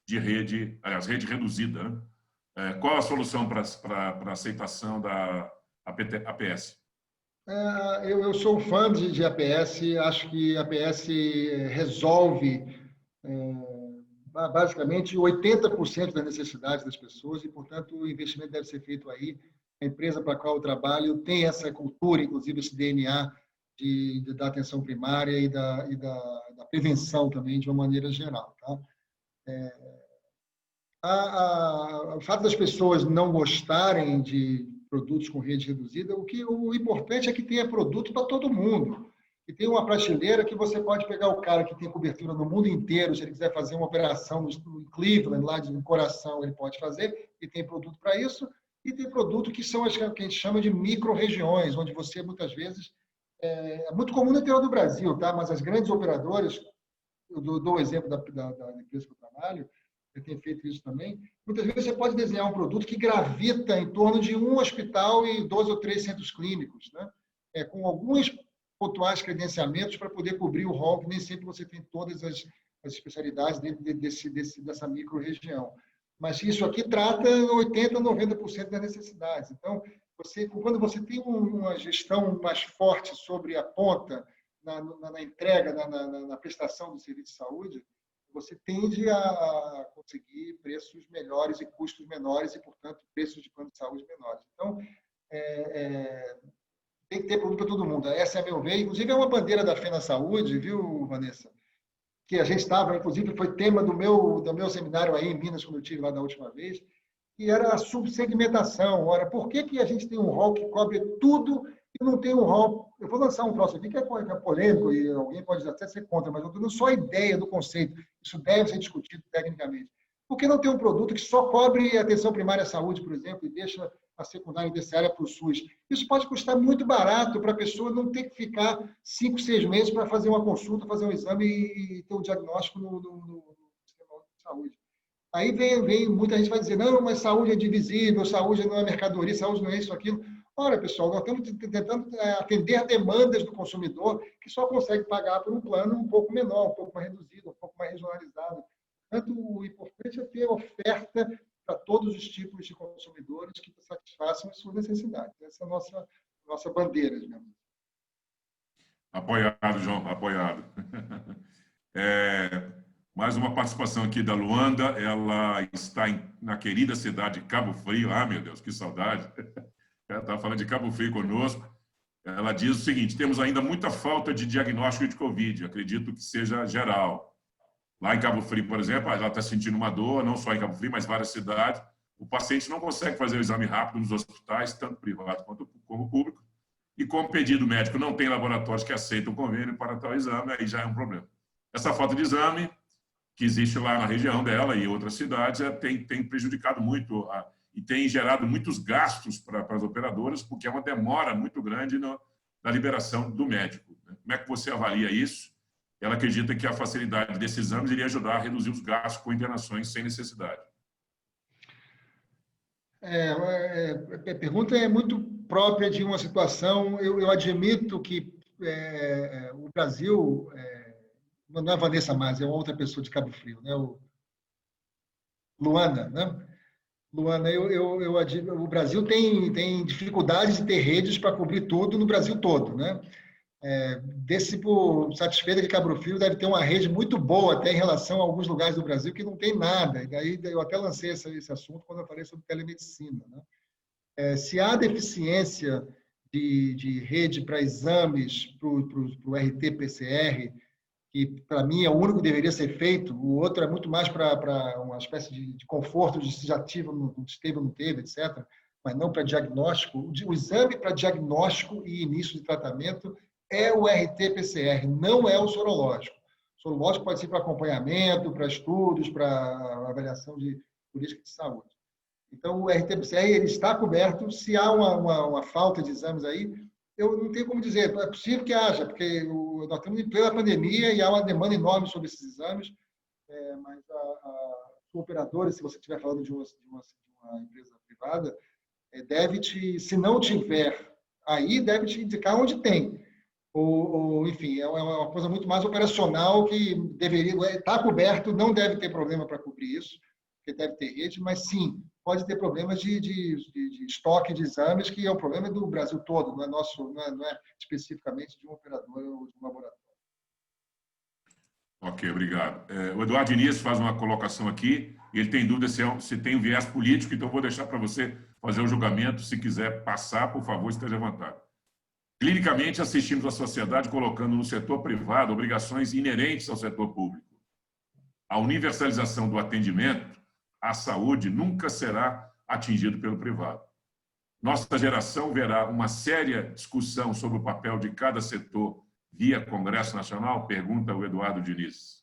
de rede reduzida, né? Qual a solução para a aceitação da APS? Eu sou um fã de APS, acho que a APS resolve basicamente 80% das necessidades das pessoas e, portanto, o investimento deve ser feito aí. A empresa para a qual eu trabalho tem essa cultura, inclusive esse DNA da atenção primária e da prevenção também, de uma maneira geral. Tá? O fato das pessoas não gostarem de produtos com rede reduzida, o importante é que tenha produto para todo mundo. E tem uma prateleira que você pode pegar o cara que tem cobertura no mundo inteiro, se ele quiser fazer uma operação no Cleveland, lá no coração, ele pode fazer, e tem produto para isso. E tem produto que são as que a gente chama de micro-regiões, onde você, muitas vezes, é muito comum no interior do Brasil, tá? Mas as grandes operadoras, eu dou o exemplo da empresa que eu trabalho, eu tenho feito isso também, muitas vezes você pode desenhar um produto que gravita em torno de um hospital e 2 ou 3 centros clínicos, né? Com alguns pontuais credenciamentos para poder cobrir o rol, que nem sempre você tem todas as especialidades dentro dessa micro-região. Mas isso aqui trata 80%, 90% das necessidades. Então, quando você tem uma gestão mais forte sobre a ponta, na entrega, na prestação do serviço de saúde, você tende a conseguir preços melhores e custos menores e, portanto, preços de plano de saúde menores. Então, tem que ter produto para todo mundo. Essa é a meu ver. Inclusive, é uma bandeira da FenaSaúde, viu, Vanessa? Que a gente estava, inclusive, foi tema do meu seminário aí em Minas, quando eu estive lá da última vez, que era a subsegmentação. Ora, por que a gente tem um rol que cobre tudo e não tem um rol... Eu vou lançar um troço aqui que é polêmico e alguém pode até ser contra, mas eu estou dando só a ideia do conceito. Isso deve ser discutido tecnicamente. Por que não ter um produto que só cobre a atenção primária à saúde, por exemplo, e deixa a secundária e terciária para o SUS? Isso pode custar muito barato para a pessoa não ter que ficar 5, 6 meses para fazer uma consulta, fazer um exame e ter um diagnóstico no sistema de saúde. Aí vem muita gente vai dizer, não, mas saúde é divisível, saúde não é mercadoria, saúde não é isso, aquilo. Ora, pessoal, nós estamos tentando atender demandas do consumidor que só consegue pagar por um plano um pouco menor, um pouco mais reduzido, um pouco mais regionalizado. Portanto, o importante é ter oferta para todos os tipos de consumidores que satisfaçam as suas necessidades. Essa é a nossa bandeira, digamos. Apoiado, João, apoiado. Mais uma participação aqui da Luanda, ela está na querida cidade de Cabo Frio. Ah, meu Deus, que saudade! Ela está falando de Cabo Frio conosco. Ela diz o seguinte: temos ainda muita falta de diagnóstico de Covid, acredito que seja geral. Lá em Cabo Frio, por exemplo, ela está sentindo uma dor, não só em Cabo Frio, mas várias cidades. O paciente não consegue fazer o exame rápido nos hospitais, tanto privado quanto como público, e como pedido médico não tem laboratórios que aceitam o convênio para tal exame, aí já é um problema. Essa falta de exame, que existe lá na região dela e outras cidades, tem prejudicado muito e tem gerado muitos gastos para as operadoras, porque é uma demora muito grande na liberação do médico. Como é que você avalia isso? Ela acredita que a facilidade desses exames iria ajudar a reduzir os gastos com internações sem necessidade. A pergunta é muito própria de uma situação. Eu admito que o Brasil, não é a Vanessa mais, é uma outra pessoa de Cabo Frio, né? Luana, né? Luana, o Brasil tem dificuldades de ter redes para cobrir tudo no Brasil todo, né? Satisfeita que Cabo Frio deve ter uma rede muito boa até em relação a alguns lugares do Brasil que não tem nada. E daí eu até lancei esse assunto quando eu falei sobre telemedicina, né? Se há deficiência de rede para exames para o RT-PCR, que para mim é o único que deveria ser feito, o outro é muito mais para uma espécie de conforto de se já esteve ou não teve, etc., mas não para diagnóstico. O exame para diagnóstico e início de tratamento é o RT-PCR, não é o sorológico. O sorológico pode ser para acompanhamento, para estudos, para avaliação de política de saúde. Então, o RT-PCR ele está coberto. Se há uma falta de exames aí, eu não tenho como dizer. É possível que haja, porque nós estamos em plena pandemia e há uma demanda enorme sobre esses exames, mas a operadora, se você estiver falando de uma empresa privada, se não tiver aí, deve te indicar onde tem. Enfim, é uma coisa muito mais operacional que deveria estar coberto, não deve ter problema para cobrir isso, porque deve ter rede, mas sim, pode ter problemas de estoque de exames, que é o problema do Brasil todo, não é nosso, não é especificamente de um operador ou de um laboratório. Ok, obrigado. O Eduardo Diniz faz uma colocação aqui, e ele tem dúvida se tem um viés político, então vou deixar para você fazer o julgamento. Se quiser passar, por favor, esteja à vontade. Clinicamente, assistimos a sociedade colocando no setor privado obrigações inerentes ao setor público. A universalização do atendimento à saúde nunca será atingido pelo privado. Nossa geração verá uma séria discussão sobre o papel de cada setor via Congresso Nacional? Pergunta o Eduardo Diniz.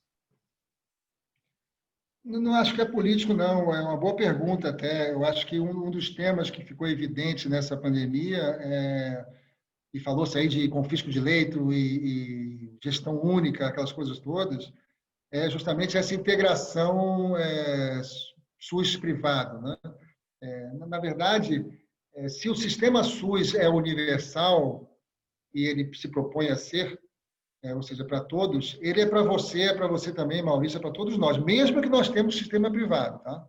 Não acho que é político, não. É uma boa pergunta até. Eu acho que um dos temas que ficou evidente nessa pandemia, e falou-se aí de confisco de leito e gestão única, aquelas coisas todas, é justamente essa integração SUS-privado, né? Na verdade, se o sistema SUS é universal e ele se propõe a ser, ou seja, para todos, ele é para você também, Maurício, é para todos nós, mesmo que nós temos sistema privado, tá?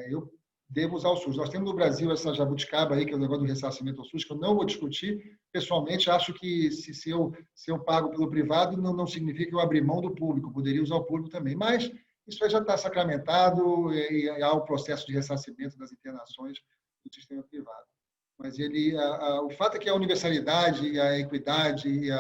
Eu devo usar o SUS. Nós temos no Brasil essa jabuticaba aí, que é o negócio do ressarcimento ao SUS, que eu não vou discutir. Pessoalmente, acho que se eu pago pelo privado, não significa que eu abrir mão do público, poderia usar o público também. Mas isso aí já está sacramentado e há o processo de ressarcimento das internações do sistema privado. Mas o fato é que a universalidade, a equidade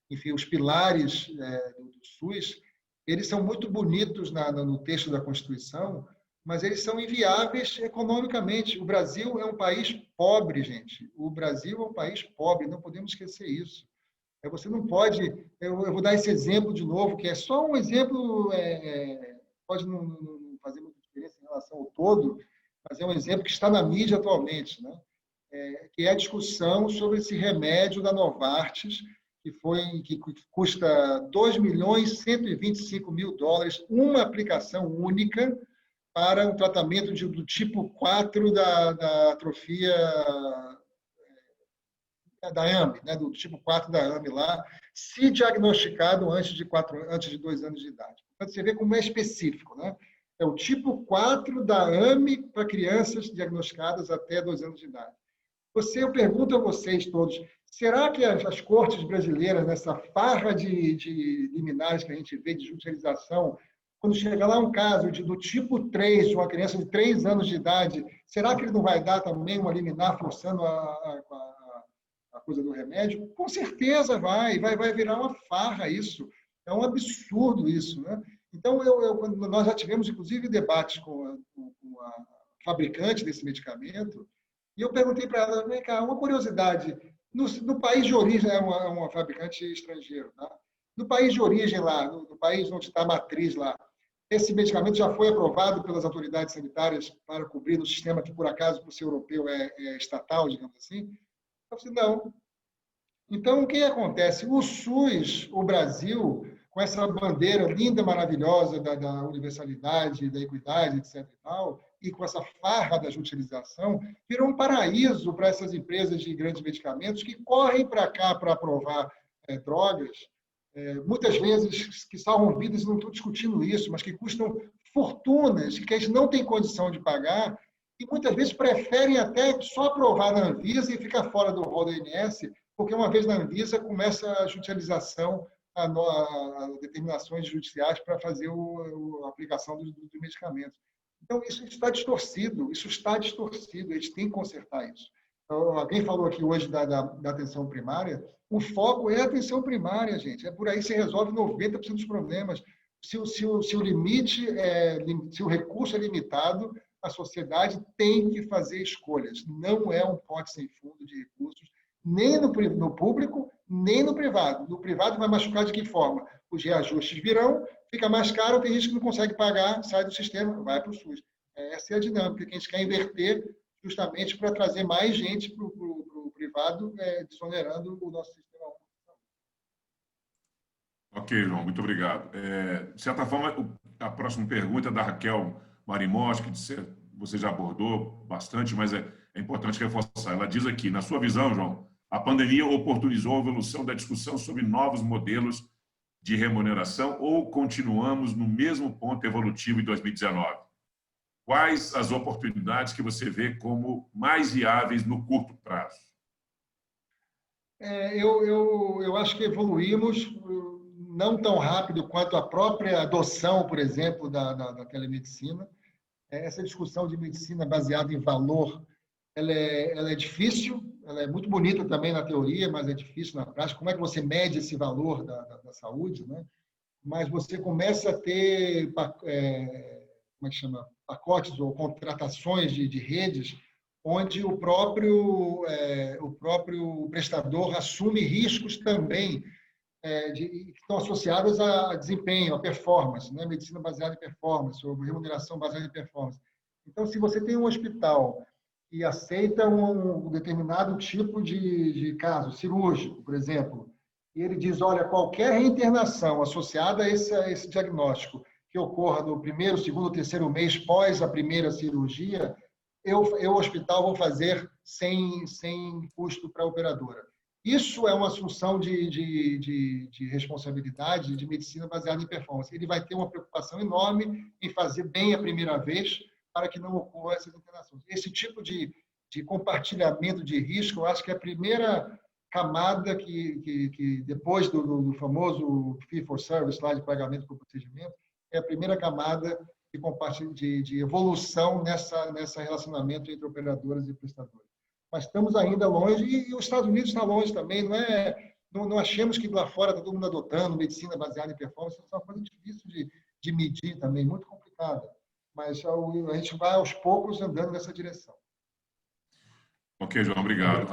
enfim, os pilares do SUS, eles são muito bonitos no texto da Constituição, mas eles são inviáveis economicamente. O Brasil é um país pobre, gente. O Brasil é um país pobre, não podemos esquecer isso. Você não pode... Eu vou dar esse exemplo de novo, que é só um exemplo, pode não fazer muita diferença em relação ao todo, mas é um exemplo que está na mídia atualmente, né? Que é a discussão sobre esse remédio da Novartis, que custa $2.125.000, uma aplicação única para o tratamento do tipo 4 da atrofia da AME, né, do tipo 4 da AME lá, se diagnosticado antes de 2 anos de idade. Portanto, você vê como é específico, né? É o tipo 4 da AME para crianças diagnosticadas até 2 anos de idade. Eu pergunto a vocês todos, será que as cortes brasileiras, nessa farra de liminares que a gente vê de judicialização, quando chega lá um caso do tipo 3, de uma criança de 3 anos de idade, será que ele não vai dar também uma liminar forçando a coisa do remédio? Com certeza vai virar uma farra isso. É um absurdo isso, né? Então, nós já tivemos, inclusive, debates com a fabricante desse medicamento, e eu perguntei para ela, vem cá, uma curiosidade, no país de origem, é uma fabricante estrangeira, tá? No país de origem lá, no país onde está a matriz lá, esse medicamento já foi aprovado pelas autoridades sanitárias para cobrir no sistema que, por acaso, por ser europeu, é estatal, digamos assim? Eu falei, não. Então, o que acontece? O SUS, o Brasil, com essa bandeira linda, maravilhosa da universalidade, da equidade, etc. e com essa farra da judicialização, virou um paraíso para essas empresas de grandes medicamentos que correm para cá para aprovar drogas, muitas vezes que salvam vidas, não estou discutindo isso, mas que custam fortunas, que a gente não tem condição de pagar, e muitas vezes preferem até só aprovar na Anvisa e ficar fora do rol da ANS, porque uma vez na Anvisa começa a judicialização, a determinações judiciais para fazer a aplicação dos medicamentos. Então, isso está distorcido, a gente tem que consertar isso. Então, alguém falou aqui hoje da atenção primária, o foco é a atenção primária, gente. Por aí se resolve 90% dos problemas. Se o recurso é limitado, a sociedade tem que fazer escolhas. Não é um pote sem fundo de recursos, nem no público, nem no privado. No privado vai machucar de que forma? Os reajustes virão, fica mais caro, tem gente que não consegue pagar, sai do sistema, vai para o SUS. Essa é a dinâmica que a gente quer inverter justamente para trazer mais gente para o privado, desonerando o nosso sistema. Ok, João, muito obrigado. De certa forma, a próxima pergunta é da Raquel Marimós, que você já abordou bastante, mas é importante reforçar. Ela diz aqui, na sua visão, João, a pandemia oportunizou a evolução da discussão sobre novos modelos de remuneração ou continuamos no mesmo ponto evolutivo em 2019? quais as oportunidades que você vê como mais viáveis no curto prazo? Eu acho que evoluímos não tão rápido quanto a própria adoção, por exemplo, da telemedicina. Essa discussão de medicina baseada em valor, ela é difícil, ela é muito bonita também na teoria, mas é difícil na prática. Como é que você mede esse valor da saúde, né? Mas você começa a ter como é que chama? Pacotes ou contratações de redes onde o próprio prestador assume riscos também que estão associados a desempenho, a performance, né? Medicina baseada em performance, ou remuneração baseada em performance. Então, se você tem um hospital que aceita um determinado tipo de caso cirúrgico, por exemplo, e ele diz, olha, qualquer reinternação associada a esse diagnóstico que ocorra no primeiro, segundo, terceiro mês pós a primeira cirurgia, eu, hospital, vou fazer sem custo para a operadora. Isso é uma assunção de responsabilidade de medicina baseada em performance. Ele vai ter uma preocupação enorme em fazer bem a primeira vez para que não ocorra essas internações. Esse tipo de compartilhamento de risco, eu acho que é a primeira camada que depois do famoso fee for service, lá de pagamento por procedimento, é a primeira camada de evolução nessa relacionamento entre operadoras e prestadoras. Mas estamos ainda longe, e os Estados Unidos está longe também, não achemos que lá fora está todo mundo adotando medicina baseada em performance, isso é uma coisa difícil de medir também, muito complicada. Mas a gente vai aos poucos andando nessa direção. Ok, João, obrigado.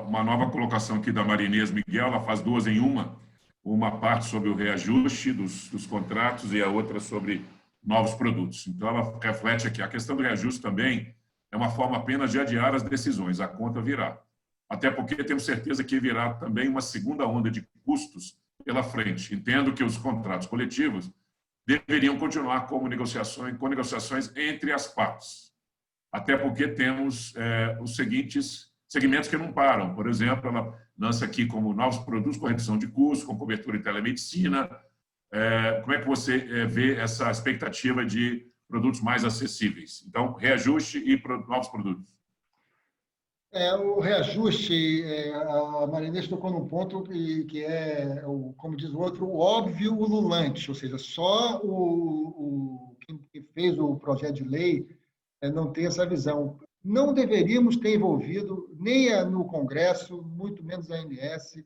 Uma nova colocação aqui da Marinês Miguel, ela faz duas em uma parte sobre o reajuste dos contratos e a outra sobre novos produtos. Então, ela reflete aqui. A questão do reajuste também é uma forma apenas de adiar as decisões, a conta virá. Até porque temos certeza que virá também uma segunda onda de custos pela frente. Entendo que os contratos coletivos deveriam continuar com negociações entre as partes. Até porque temos os seguintes segmentos que não param. Por exemplo, ela lança aqui como novos produtos com redução de custos, com cobertura em telemedicina. Como é que você vê essa expectativa de produtos mais acessíveis? Então, reajuste e novos produtos. O reajuste, a Marinês tocou num ponto que é, como diz o outro, o óbvio ululante, ou seja, só quem fez o projeto de lei não tem essa visão. Não deveríamos ter envolvido nem no Congresso, muito menos a ANS,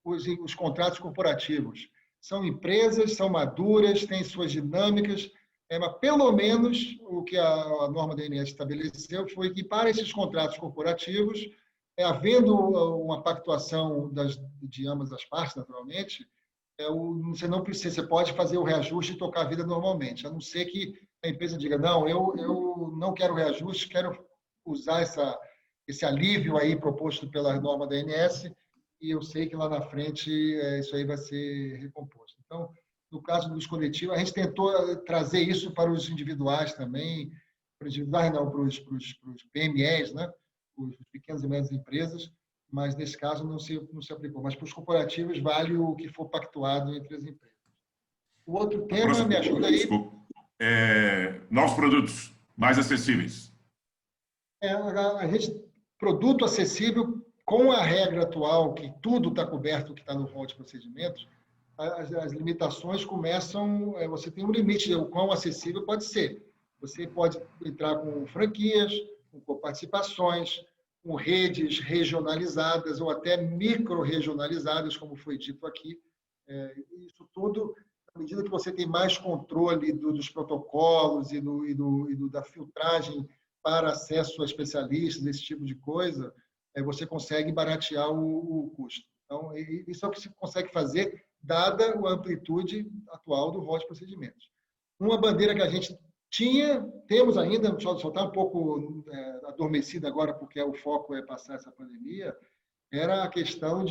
os contratos corporativos. São empresas, são maduras, têm suas dinâmicas, mas pelo menos o que a norma da ANS estabeleceu foi que para esses contratos corporativos, havendo uma pactuação de ambas as partes, naturalmente, você não precisa, você pode fazer o reajuste e tocar a vida normalmente, a não ser que a empresa diga, não, eu não quero reajuste, quero usar esse alívio aí proposto pela norma da ANS, e eu sei que lá na frente isso aí vai ser recomposto. Então, no caso dos coletivos, a gente tentou trazer isso para os individuais também, para os individuais não, para os PMEs, né? Os pequenas e médias empresas, mas nesse caso não se aplicou. Mas para os corporativos vale o que for pactuado entre as empresas. O outro tema, me ajuda aí. Desculpa. Novos produtos mais acessíveis. A gente, produto acessível, com a regra atual, que tudo está coberto, que está no rol de procedimentos, as limitações começam, você tem um limite, o quão acessível pode ser. Você pode entrar com franquias, com participações, com redes regionalizadas ou até micro-regionalizadas, como foi dito aqui. Isso tudo, à medida que você tem mais controle dos protocolos e da filtragem para acesso a especialistas, esse tipo de coisa, você consegue baratear o custo. Então, isso é o que se consegue fazer, dada a amplitude atual do rol de procedimentos. Uma bandeira que a gente temos ainda, só está um pouco adormecida agora, porque o foco é passar essa pandemia, era a questão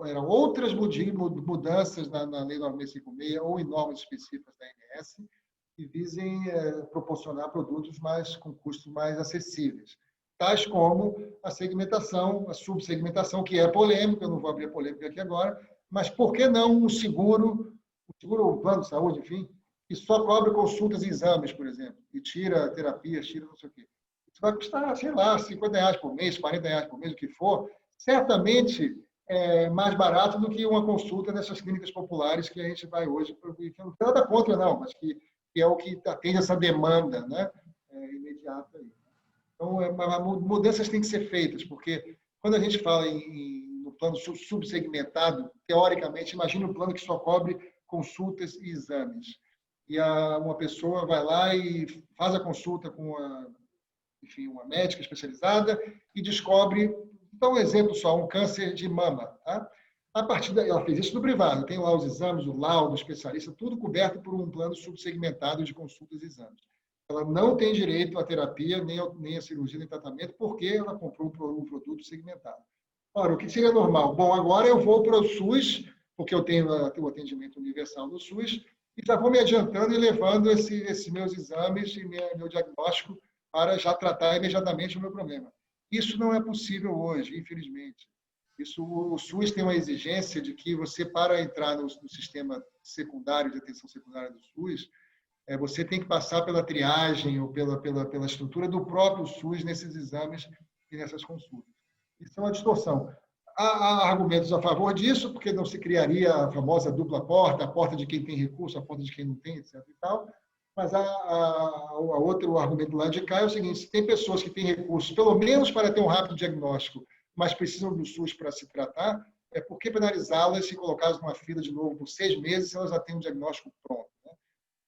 eram outras mudanças na Lei 9656 ou em normas específicas da ANS que visem proporcionar produtos com custos mais acessíveis, tais como a segmentação, a subsegmentação, que é polêmica, eu não vou abrir a polêmica aqui agora, mas por que não um seguro ou plano de saúde, enfim, e só cobra consultas e exames, por exemplo, e tira terapias, tira não sei o quê. Isso vai custar, sei lá, R$50 por mês, R$40 por mês, o que for, certamente é mais barato do que uma consulta nessas clínicas populares que a gente vai hoje, que não tem nada contra, não, mas que é o que atende essa demanda, né, imediata. Aí. Então, mudanças têm que ser feitas, porque quando a gente fala no plano subsegmentado, teoricamente, imagine um plano que só cobre consultas e exames. E uma pessoa vai lá e faz a consulta com uma médica especializada e descobre, dá um exemplo só, um câncer de mama. Tá? A partir daí, ela fez isso no privado, tem lá os exames, o laudo, o especialista, tudo coberto por um plano subsegmentado de consultas e exames. Ela não tem direito à terapia, nem à cirurgia, nem tratamento, porque ela comprou um produto segmentado. Ora, o que seria normal? Bom, agora eu vou para o SUS, porque eu tenho o atendimento universal do SUS, e já vou me adiantando e levando esses meus exames e meu diagnóstico para já tratar imediatamente o meu problema. Isso não é possível hoje, infelizmente. O SUS tem uma exigência de que você, para entrar no sistema secundário, de atenção secundária do SUS, você tem que passar pela triagem ou pela estrutura do próprio SUS nesses exames e nessas consultas. Isso é uma distorção. Há argumentos a favor disso, porque não se criaria a famosa dupla porta, a porta de quem tem recurso, a porta de quem não tem, etc. E tal. Mas outro argumento lá de cá é o seguinte: se tem pessoas que têm recursos, pelo menos para ter um rápido diagnóstico, mas precisam do SUS para se tratar, por que penalizá-las e colocá-las numa fila de novo por 6 meses se elas já têm um diagnóstico pronto? Né?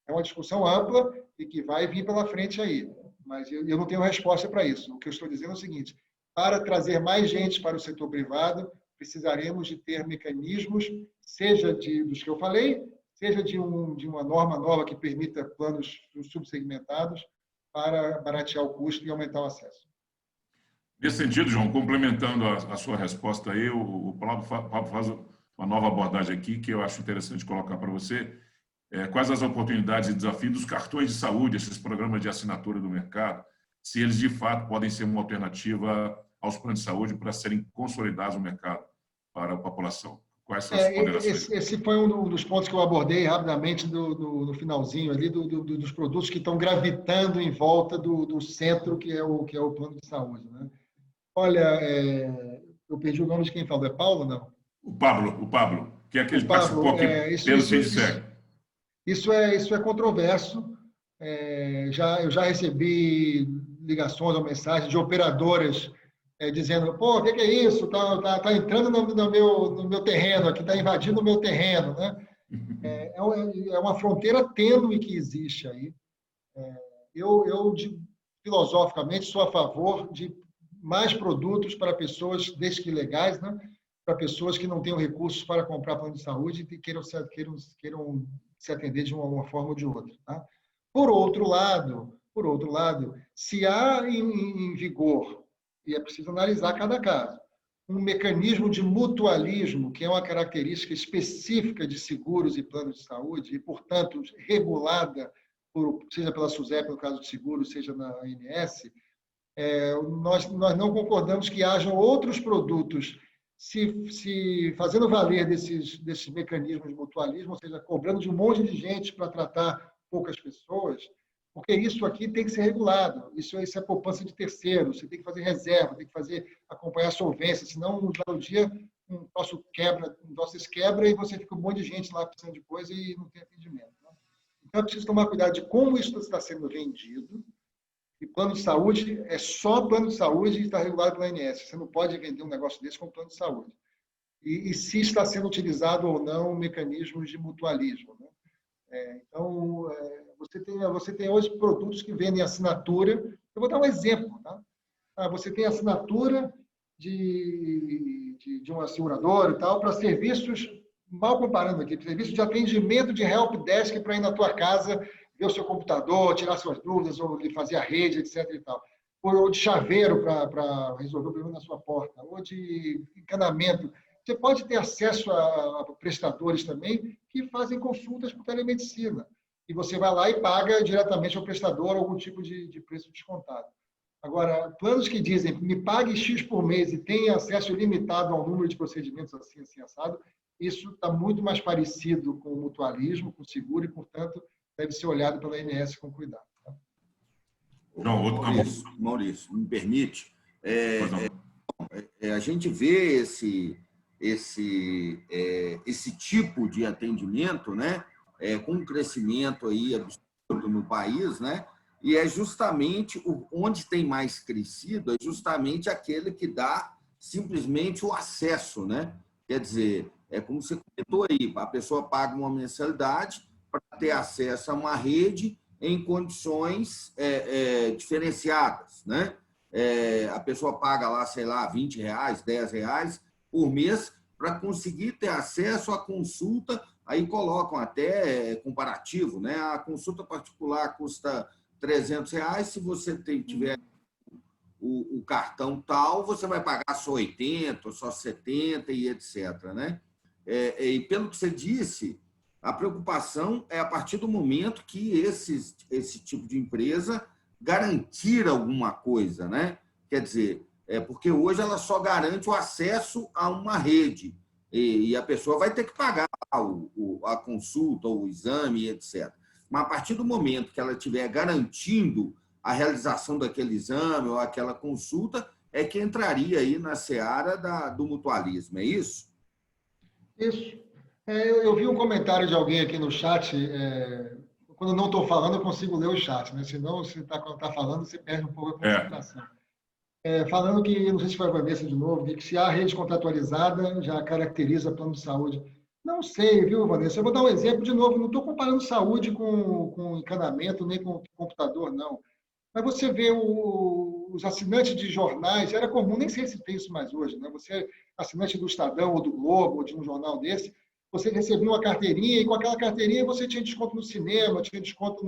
É uma discussão ampla e que vai vir pela frente aí. Mas eu não tenho resposta para isso. O que eu estou dizendo é o seguinte: para trazer mais gente para o setor privado, precisaremos de ter mecanismos, seja dos que eu falei, seja de uma norma nova que permita planos subsegmentados para baratear o custo e aumentar o acesso. Nesse sentido, João, complementando a sua resposta aí, o Pablo faz uma nova abordagem aqui que eu acho interessante colocar para você. Quais as oportunidades e desafios dos cartões de saúde, esses programas de assinatura do mercado, se eles de fato podem ser uma alternativa aos planos de saúde para serem consolidados no mercado para a população? Quais são as ponderações? Esse foi um dos pontos que eu abordei rapidamente no finalzinho ali, dos produtos que estão gravitando em volta do centro, que é o plano de saúde. Né? Olha, eu perdi o nome de quem falou. É Paulo, não? O Pablo, que é aquele que participou aqui pelo Sindiceg. Isso é controverso. Eu já recebi ligações ou mensagens de operadoras dizendo: pô, o que é isso? Tá entrando no meu terreno aqui, está invadindo o meu terreno. Né? É uma fronteira tênue que existe aí. Eu filosoficamente, sou a favor de mais produtos para pessoas, desde que legais, né? Para pessoas que não tenham recursos para comprar plano de saúde e queiram se atender de uma forma ou de outra. Tá? Por outro lado, se há em vigor, e é preciso analisar cada caso, um mecanismo de mutualismo, que é uma característica específica de seguros e planos de saúde, e, portanto, regulada, seja pela SUSEP, no caso de seguros, seja na ANS, nós não concordamos que hajam outros produtos se fazendo valer desses mecanismos de mutualismo, ou seja, cobrando de um monte de gente para tratar poucas pessoas, porque isso aqui tem que ser regulado. Isso é poupança de terceiros, você tem que fazer reserva, tem que acompanhar a solvência, senão no final do dia um troço quebra e você fica um monte de gente lá precisando de coisa e não tem atendimento. Né? Então, é preciso tomar cuidado de como isso está sendo vendido. E plano de saúde é só plano de saúde e está regulado pela ANS. Você não pode vender um negócio desse como plano de saúde. E se está sendo utilizado ou não mecanismos de mutualismo. Né? Então, você tem hoje produtos que vendem assinatura. Eu vou dar um exemplo. Tá? Você tem assinatura de uma seguradora e tal para serviços, mal comparando aqui, serviços de atendimento de help desk para ir na tua casa, ver o seu computador, tirar suas dúvidas, ou fazer a rede, etc. E tal. Ou de chaveiro para resolver o problema na sua porta, ou de encanamento. Você pode ter acesso a prestadores também que fazem consultas por telemedicina. E você vai lá e paga diretamente ao prestador algum tipo de preço descontado. Agora, planos que dizem me pague X por mês e tenha acesso ilimitado ao número de procedimentos assim assado, isso está muito mais parecido com o mutualismo, com o seguro, e, portanto, deve ser olhado pela ANS com cuidado. Tá? João, outro Maurício, me permite. Pois não. A gente vê esse tipo de atendimento, né, com um crescimento aí absurdo no país, né, e é justamente onde tem mais crescido, é justamente aquele que dá simplesmente o acesso, né? Quer dizer, é como você comentou aí, a pessoa paga uma mensalidade para ter acesso a uma rede em condições diferenciadas, né? A pessoa paga lá, sei lá, R$20, R$10 por mês para conseguir ter acesso à consulta. Aí colocam até comparativo, né? A consulta particular custa R$300. Se você tiver o cartão tal, você vai pagar só 80, só 70 e etc. Né? E pelo que você disse, a preocupação é a partir do momento que esse tipo de empresa garantir alguma coisa, né? Quer dizer, porque hoje ela só garante o acesso a uma rede e a pessoa vai ter que pagar a consulta, o exame, etc. Mas a partir do momento que ela estiver garantindo a realização daquele exame ou aquela consulta, é que entraria aí na seara do mutualismo, é isso? Isso. Eu vi um comentário de alguém aqui no chat. Quando eu não estou falando, eu consigo ler o chat, né? Senão, se quando está falando, você perde um pouco a concentração. Falando que, não sei se foi a Vanessa de novo, que se há rede contratualizada, já caracteriza plano de saúde. Não sei, viu, Vanessa? Eu vou dar um exemplo de novo. Não estou comparando saúde com encanamento, nem com computador, não. Mas você vê os assinantes de jornais, era comum, nem sei se tem isso mais hoje, né? Você, assinante do Estadão ou do Globo, ou de um jornal desse, você recebia uma carteirinha e com aquela carteirinha você tinha desconto no cinema, tinha desconto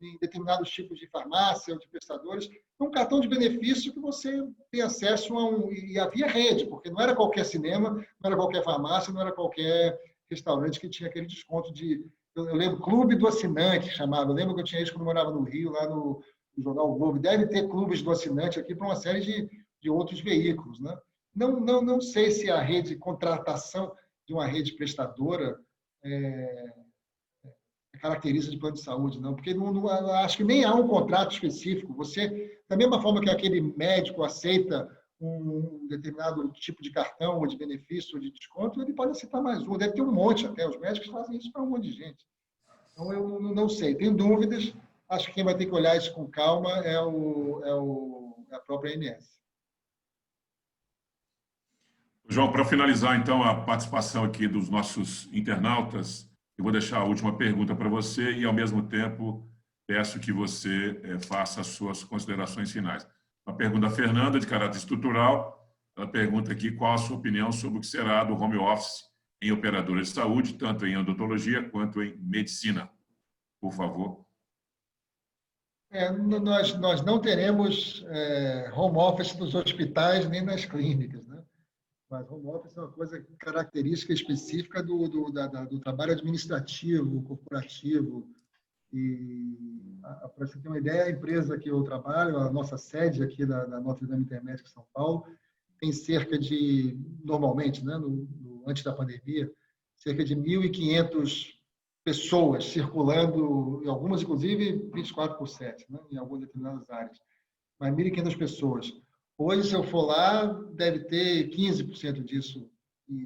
em determinados tipos de farmácia ou de prestadores. Um cartão de benefício que você tem acesso e havia rede, porque não era qualquer cinema, não era qualquer farmácia, não era qualquer restaurante que tinha aquele desconto de... Eu lembro, Clube do Assinante, chamava. Eu lembro que eu tinha isso quando eu morava no Rio, lá no Jornal Globo. Deve ter clubes do assinante aqui para uma série de outros veículos, né? Não sei se a rede de contratação de uma rede prestadora caracteriza de plano de saúde, não, porque acho que nem há um contrato específico. Você, da mesma forma que aquele médico aceita um determinado tipo de cartão ou de benefício ou de desconto, ele pode aceitar mais um. Deve ter um monte até. Os médicos fazem isso para um monte de gente. Então, eu não sei. Tenho dúvidas. Acho que quem vai ter que olhar isso com calma é a própria ANS. João, para finalizar, então, a participação aqui dos nossos internautas, eu vou deixar a última pergunta para você e, ao mesmo tempo, peço que você faça as suas considerações finais. A pergunta da Fernanda, de caráter estrutural, ela pergunta aqui qual a sua opinião sobre o que será do home office em operadoras de saúde, tanto em odontologia quanto em medicina. Por favor. Nós não teremos home office nos hospitais nem nas clínicas, né? Mas home office é uma coisa característica específica do trabalho administrativo, corporativo. E, para você ter uma ideia, a empresa que eu trabalho, a nossa sede aqui da Notre Dame Intermédica em São Paulo, tem cerca de, normalmente, né, antes da pandemia, cerca de 1.500 pessoas circulando, algumas, inclusive, 24/7, né, em algumas determinadas áreas. Mas 1.500 pessoas. Hoje, se eu for lá, deve ter 15% disso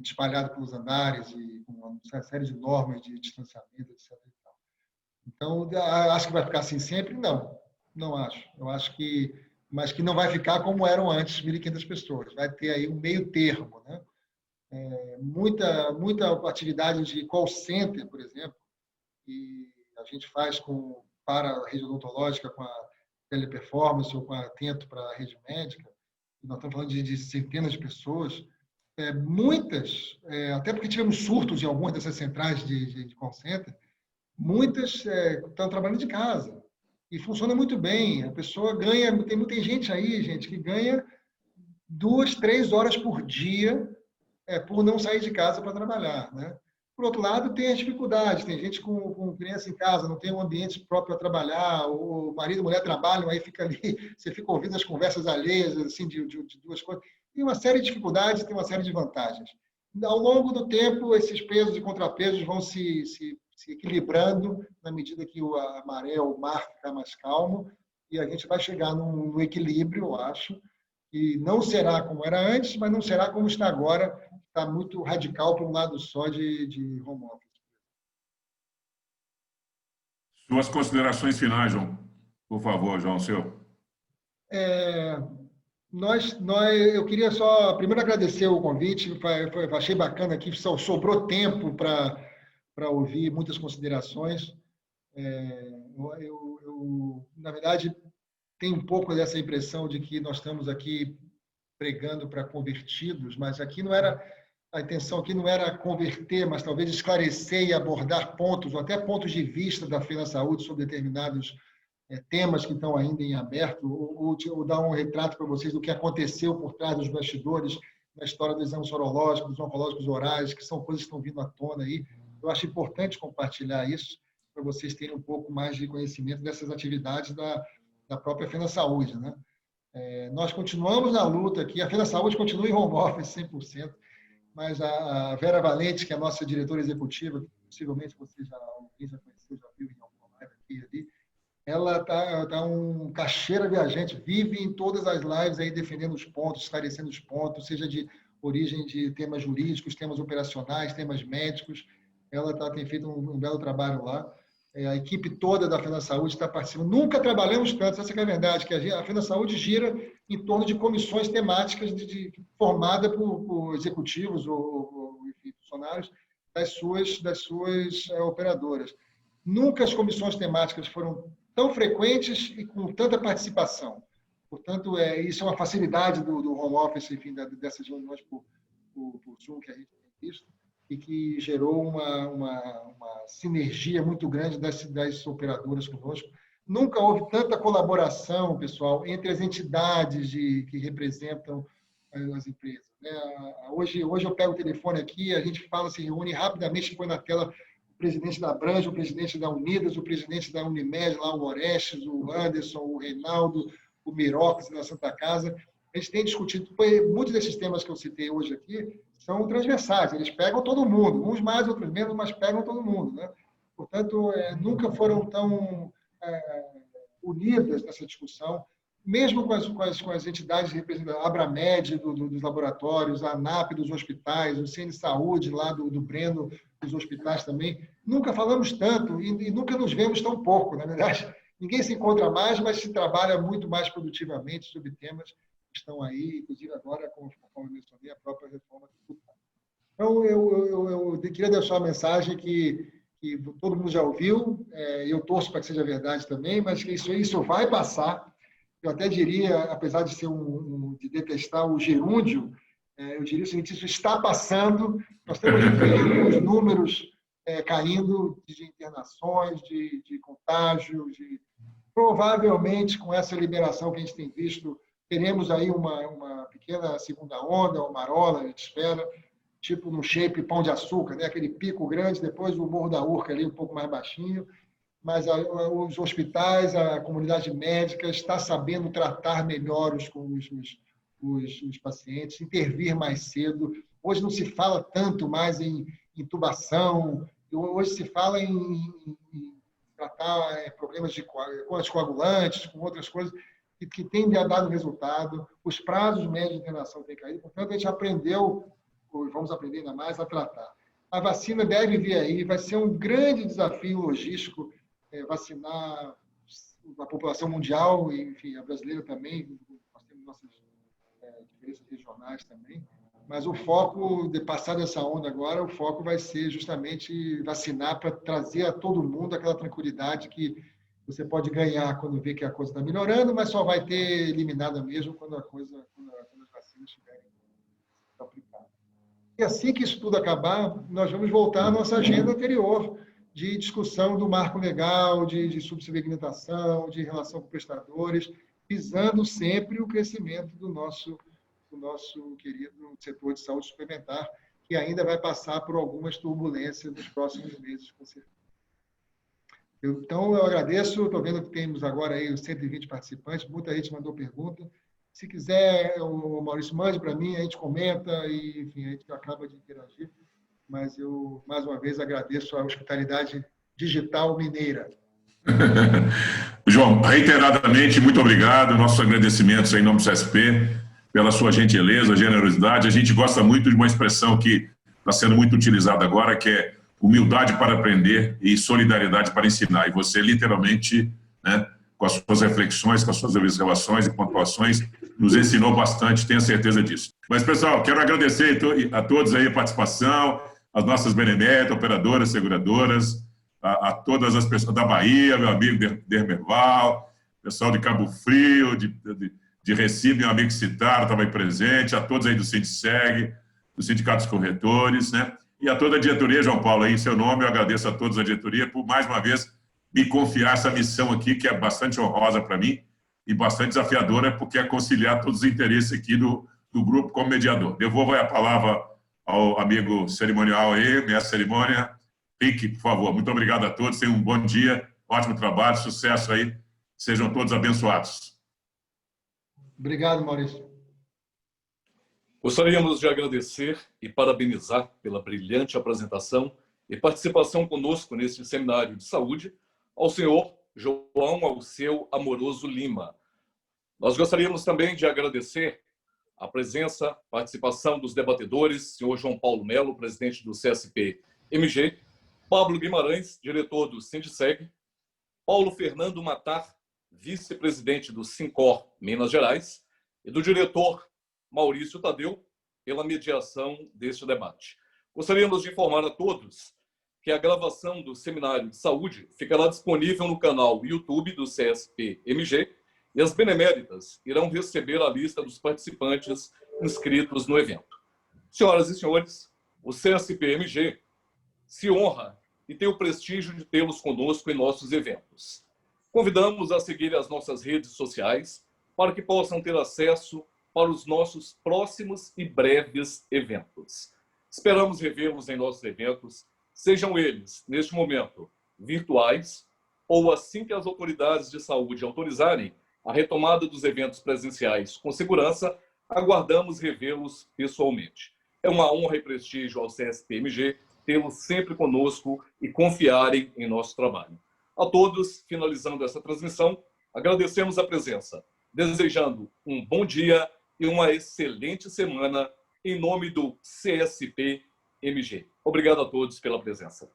espalhado pelos andares e com uma série de normas de distanciamento, etc. Então, acho que vai ficar assim sempre? Não acho. Eu acho que, mas que não vai ficar como eram antes, 1.500 pessoas. Vai ter aí um meio termo, né? Muita atividade de call center, por exemplo, e a gente faz para a rede odontológica com a Teleperformance ou com a Atento para a rede médica. Nós estamos falando de centenas de pessoas, muitas, até porque tivemos surtos em algumas dessas centrais de call center, muitas estão trabalhando de casa e funciona muito bem. A pessoa ganha, tem muita gente aí, gente, que ganha 2, 3 horas por dia por não sair de casa para trabalhar, né? Por outro lado, tem as dificuldades. Tem gente com criança em casa, não tem um ambiente próprio para trabalhar, o marido e a mulher trabalham, aí fica ali, você fica ouvindo as conversas alheias, assim, de duas coisas. Tem uma série de dificuldades, tem uma série de vantagens. Ao longo do tempo, esses pesos e contrapesos vão se se equilibrando na medida que a maré, o mar ficar mais calmo, e a gente vai chegar no equilíbrio, eu acho, e não será como era antes, mas não será como está agora, está muito radical para um lado só de home office. Suas considerações finais, João. Por favor, João, seu. Eu queria só, primeiro, agradecer o convite, achei bacana aqui, sobrou tempo para ouvir muitas considerações. Na verdade, tenho um pouco dessa impressão de que nós estamos aqui pregando para convertidos, mas aqui não era, a intenção aqui não era converter, mas talvez esclarecer e abordar pontos, ou até pontos de vista da Fê na Saúde sobre determinados temas que estão ainda em aberto, ou dar um retrato para vocês do que aconteceu por trás dos bastidores, na história do exame sorológico, dos oncológicos orais, que são coisas que estão vindo à tona aí. Eu acho importante compartilhar isso, para vocês terem um pouco mais de conhecimento dessas atividades da própria Fê na Saúde, né? Nós continuamos na luta aqui, a Fê na Saúde continua em home office 100%, mas a Vera Valente, que é a nossa diretora executiva, que possivelmente vocês já conheceu, já viu em alguma live aqui e ali, ela tá um caixeira viajante, vive em todas as lives aí defendendo os pontos, esclarecendo os pontos, seja de origem de temas jurídicos, temas operacionais, temas médicos. Ela tem feito um belo trabalho lá. A equipe toda da Fê na Saúde está participando. Nunca trabalhamos tanto, essa que é a verdade, que a Fê na Saúde gira em torno de comissões temáticas formadas por executivos ou enfim, funcionários das suas operadoras. Nunca as comissões temáticas foram tão frequentes e com tanta participação. Portanto, isso é uma facilidade do home office, enfim, dessas reuniões por Zoom que a gente tem visto, e que gerou uma sinergia muito grande das operadoras conosco. Nunca houve tanta colaboração, pessoal, entre as entidades que representam as empresas, né? Hoje eu pego o telefone aqui, a gente fala, se reúne rapidamente, põe na tela o presidente da Brange, o presidente da Unidas, o presidente da Unimed, lá o Orestes, o Anderson, o Reinaldo, o Mirox, da Santa Casa. A gente tem discutido, muitos desses temas que eu citei hoje aqui são transversais, eles pegam todo mundo, uns mais, outros menos, mas pegam todo mundo, né? Portanto, nunca foram tão unidas nessa discussão, mesmo com as entidades representadas, a Abramed dos laboratórios, a ANAP dos hospitais, o CN Saúde lá do Breno dos hospitais também, nunca falamos tanto e nunca nos vemos tão pouco, na verdade. Ninguém se encontra mais, mas se trabalha muito mais produtivamente sobre temas que estão aí, inclusive agora, conforme eu mencionei, a própria reforma tributária. Então, eu queria deixar uma mensagem que todo mundo já ouviu, eu torço para que seja verdade também, mas que isso vai passar. Eu até diria, apesar de ser de detestar o gerúndio, eu diria o seguinte: isso está passando, nós estamos vendo os números caindo de internações, de contágio, provavelmente com essa liberação que a gente tem visto, teremos aí uma pequena segunda onda, uma marola, a gente espera, tipo no shape Pão de Açúcar, né? Aquele pico grande, depois o Morro da Urca ali um pouco mais baixinho, mas os hospitais, a comunidade médica está sabendo tratar melhor os pacientes, intervir mais cedo. Hoje não se fala tanto mais em intubação, hoje se fala em tratar problemas com anticoagulantes, com outras coisas que têm dado resultado. Os prazos médios de internação têm caído, portanto, a gente aprendeu, vamos aprender ainda mais, a tratar. A vacina deve vir aí, vai ser um grande desafio logístico vacinar a população mundial, e, enfim, a brasileira também, nós temos nossas diferenças regionais também, mas o foco, de passar dessa onda agora, o foco vai ser justamente vacinar para trazer a todo mundo aquela tranquilidade que você pode ganhar quando vê que a coisa está melhorando, mas só vai ter eliminada mesmo quando as vacinas estiverem aplicadas. E assim que isso tudo acabar, nós vamos voltar à nossa agenda anterior, de discussão do marco legal, de subsegmentação, de relação com prestadores, visando sempre o crescimento do nosso querido setor de saúde suplementar, que ainda vai passar por algumas turbulências nos próximos meses, com certeza. Então, eu agradeço, estou vendo que temos agora aí os 120 participantes, muita gente mandou pergunta. Se quiser, o Maurício mande para mim, a gente comenta e, enfim, a gente acaba de interagir. mas eu, mais uma vez, agradeço a hospitalidade digital mineira. João, reiteradamente, muito obrigado. Nossos agradecimentos em nome do CSP pela sua gentileza, generosidade. A gente gosta muito de uma expressão que está sendo muito utilizada agora, que é humildade para aprender e solidariedade para ensinar. E você, literalmente, né, com as suas reflexões, com as suas observações e pontuações, nos ensinou bastante, tenho certeza disso. Mas, pessoal, quero agradecer a todos aí a participação, as nossas beneméritas, operadoras, seguradoras, a todas as pessoas da Bahia, meu amigo Dermerval, pessoal de Cabo Frio, de Recife, meu amigo Citaro estava aí presente, a todos aí do Sindseg, do Sindicato dos Corretores, né? E a toda a diretoria, João Paulo, aí em seu nome, eu agradeço a todos a diretoria por, mais uma vez, me confiar essa missão aqui, que é bastante honrosa para mim e bastante desafiadora, porque é conciliar todos os interesses aqui do grupo como mediador. Devolvo a palavra ao amigo cerimonial aí, mestre cerimônia. Pique, por favor. Muito obrigado a todos, tenham um bom dia, ótimo trabalho, sucesso aí, sejam todos abençoados. Obrigado, Maurício. Gostaríamos de agradecer e parabenizar pela brilhante apresentação e participação conosco neste seminário de saúde ao senhor João Alceu Amoroso Lima. Nós gostaríamos também de agradecer a presença, participação dos debatedores, senhor João Paulo Melo, presidente do CSP-MG, Pablo Guimarães, diretor do Sindseg, Paulo Fernando Matar, vice-presidente do Sincor Minas Gerais, e do diretor Maurício Tadeu, pela mediação deste debate. Gostaríamos de informar a todos que a gravação do Seminário de Saúde ficará disponível no canal YouTube do CSP-MG e as beneméritas irão receber a lista dos participantes inscritos no evento. Senhoras e senhores, o CSP-MG se honra e tem o prestígio de tê-los conosco em nossos eventos. Convidamos a seguir as nossas redes sociais para que possam ter acesso para os nossos próximos e breves eventos. Esperamos revê-los em nossos eventos, sejam eles, neste momento, virtuais ou assim que as autoridades de saúde autorizarem a retomada dos eventos presenciais com segurança, aguardamos revê-los pessoalmente. É uma honra e prestígio ao CSP-MG tê-los sempre conosco e confiarem em nosso trabalho. A todos, finalizando essa transmissão, agradecemos a presença, desejando um bom dia e uma excelente semana em nome do CSP-MG. Obrigado a todos pela presença.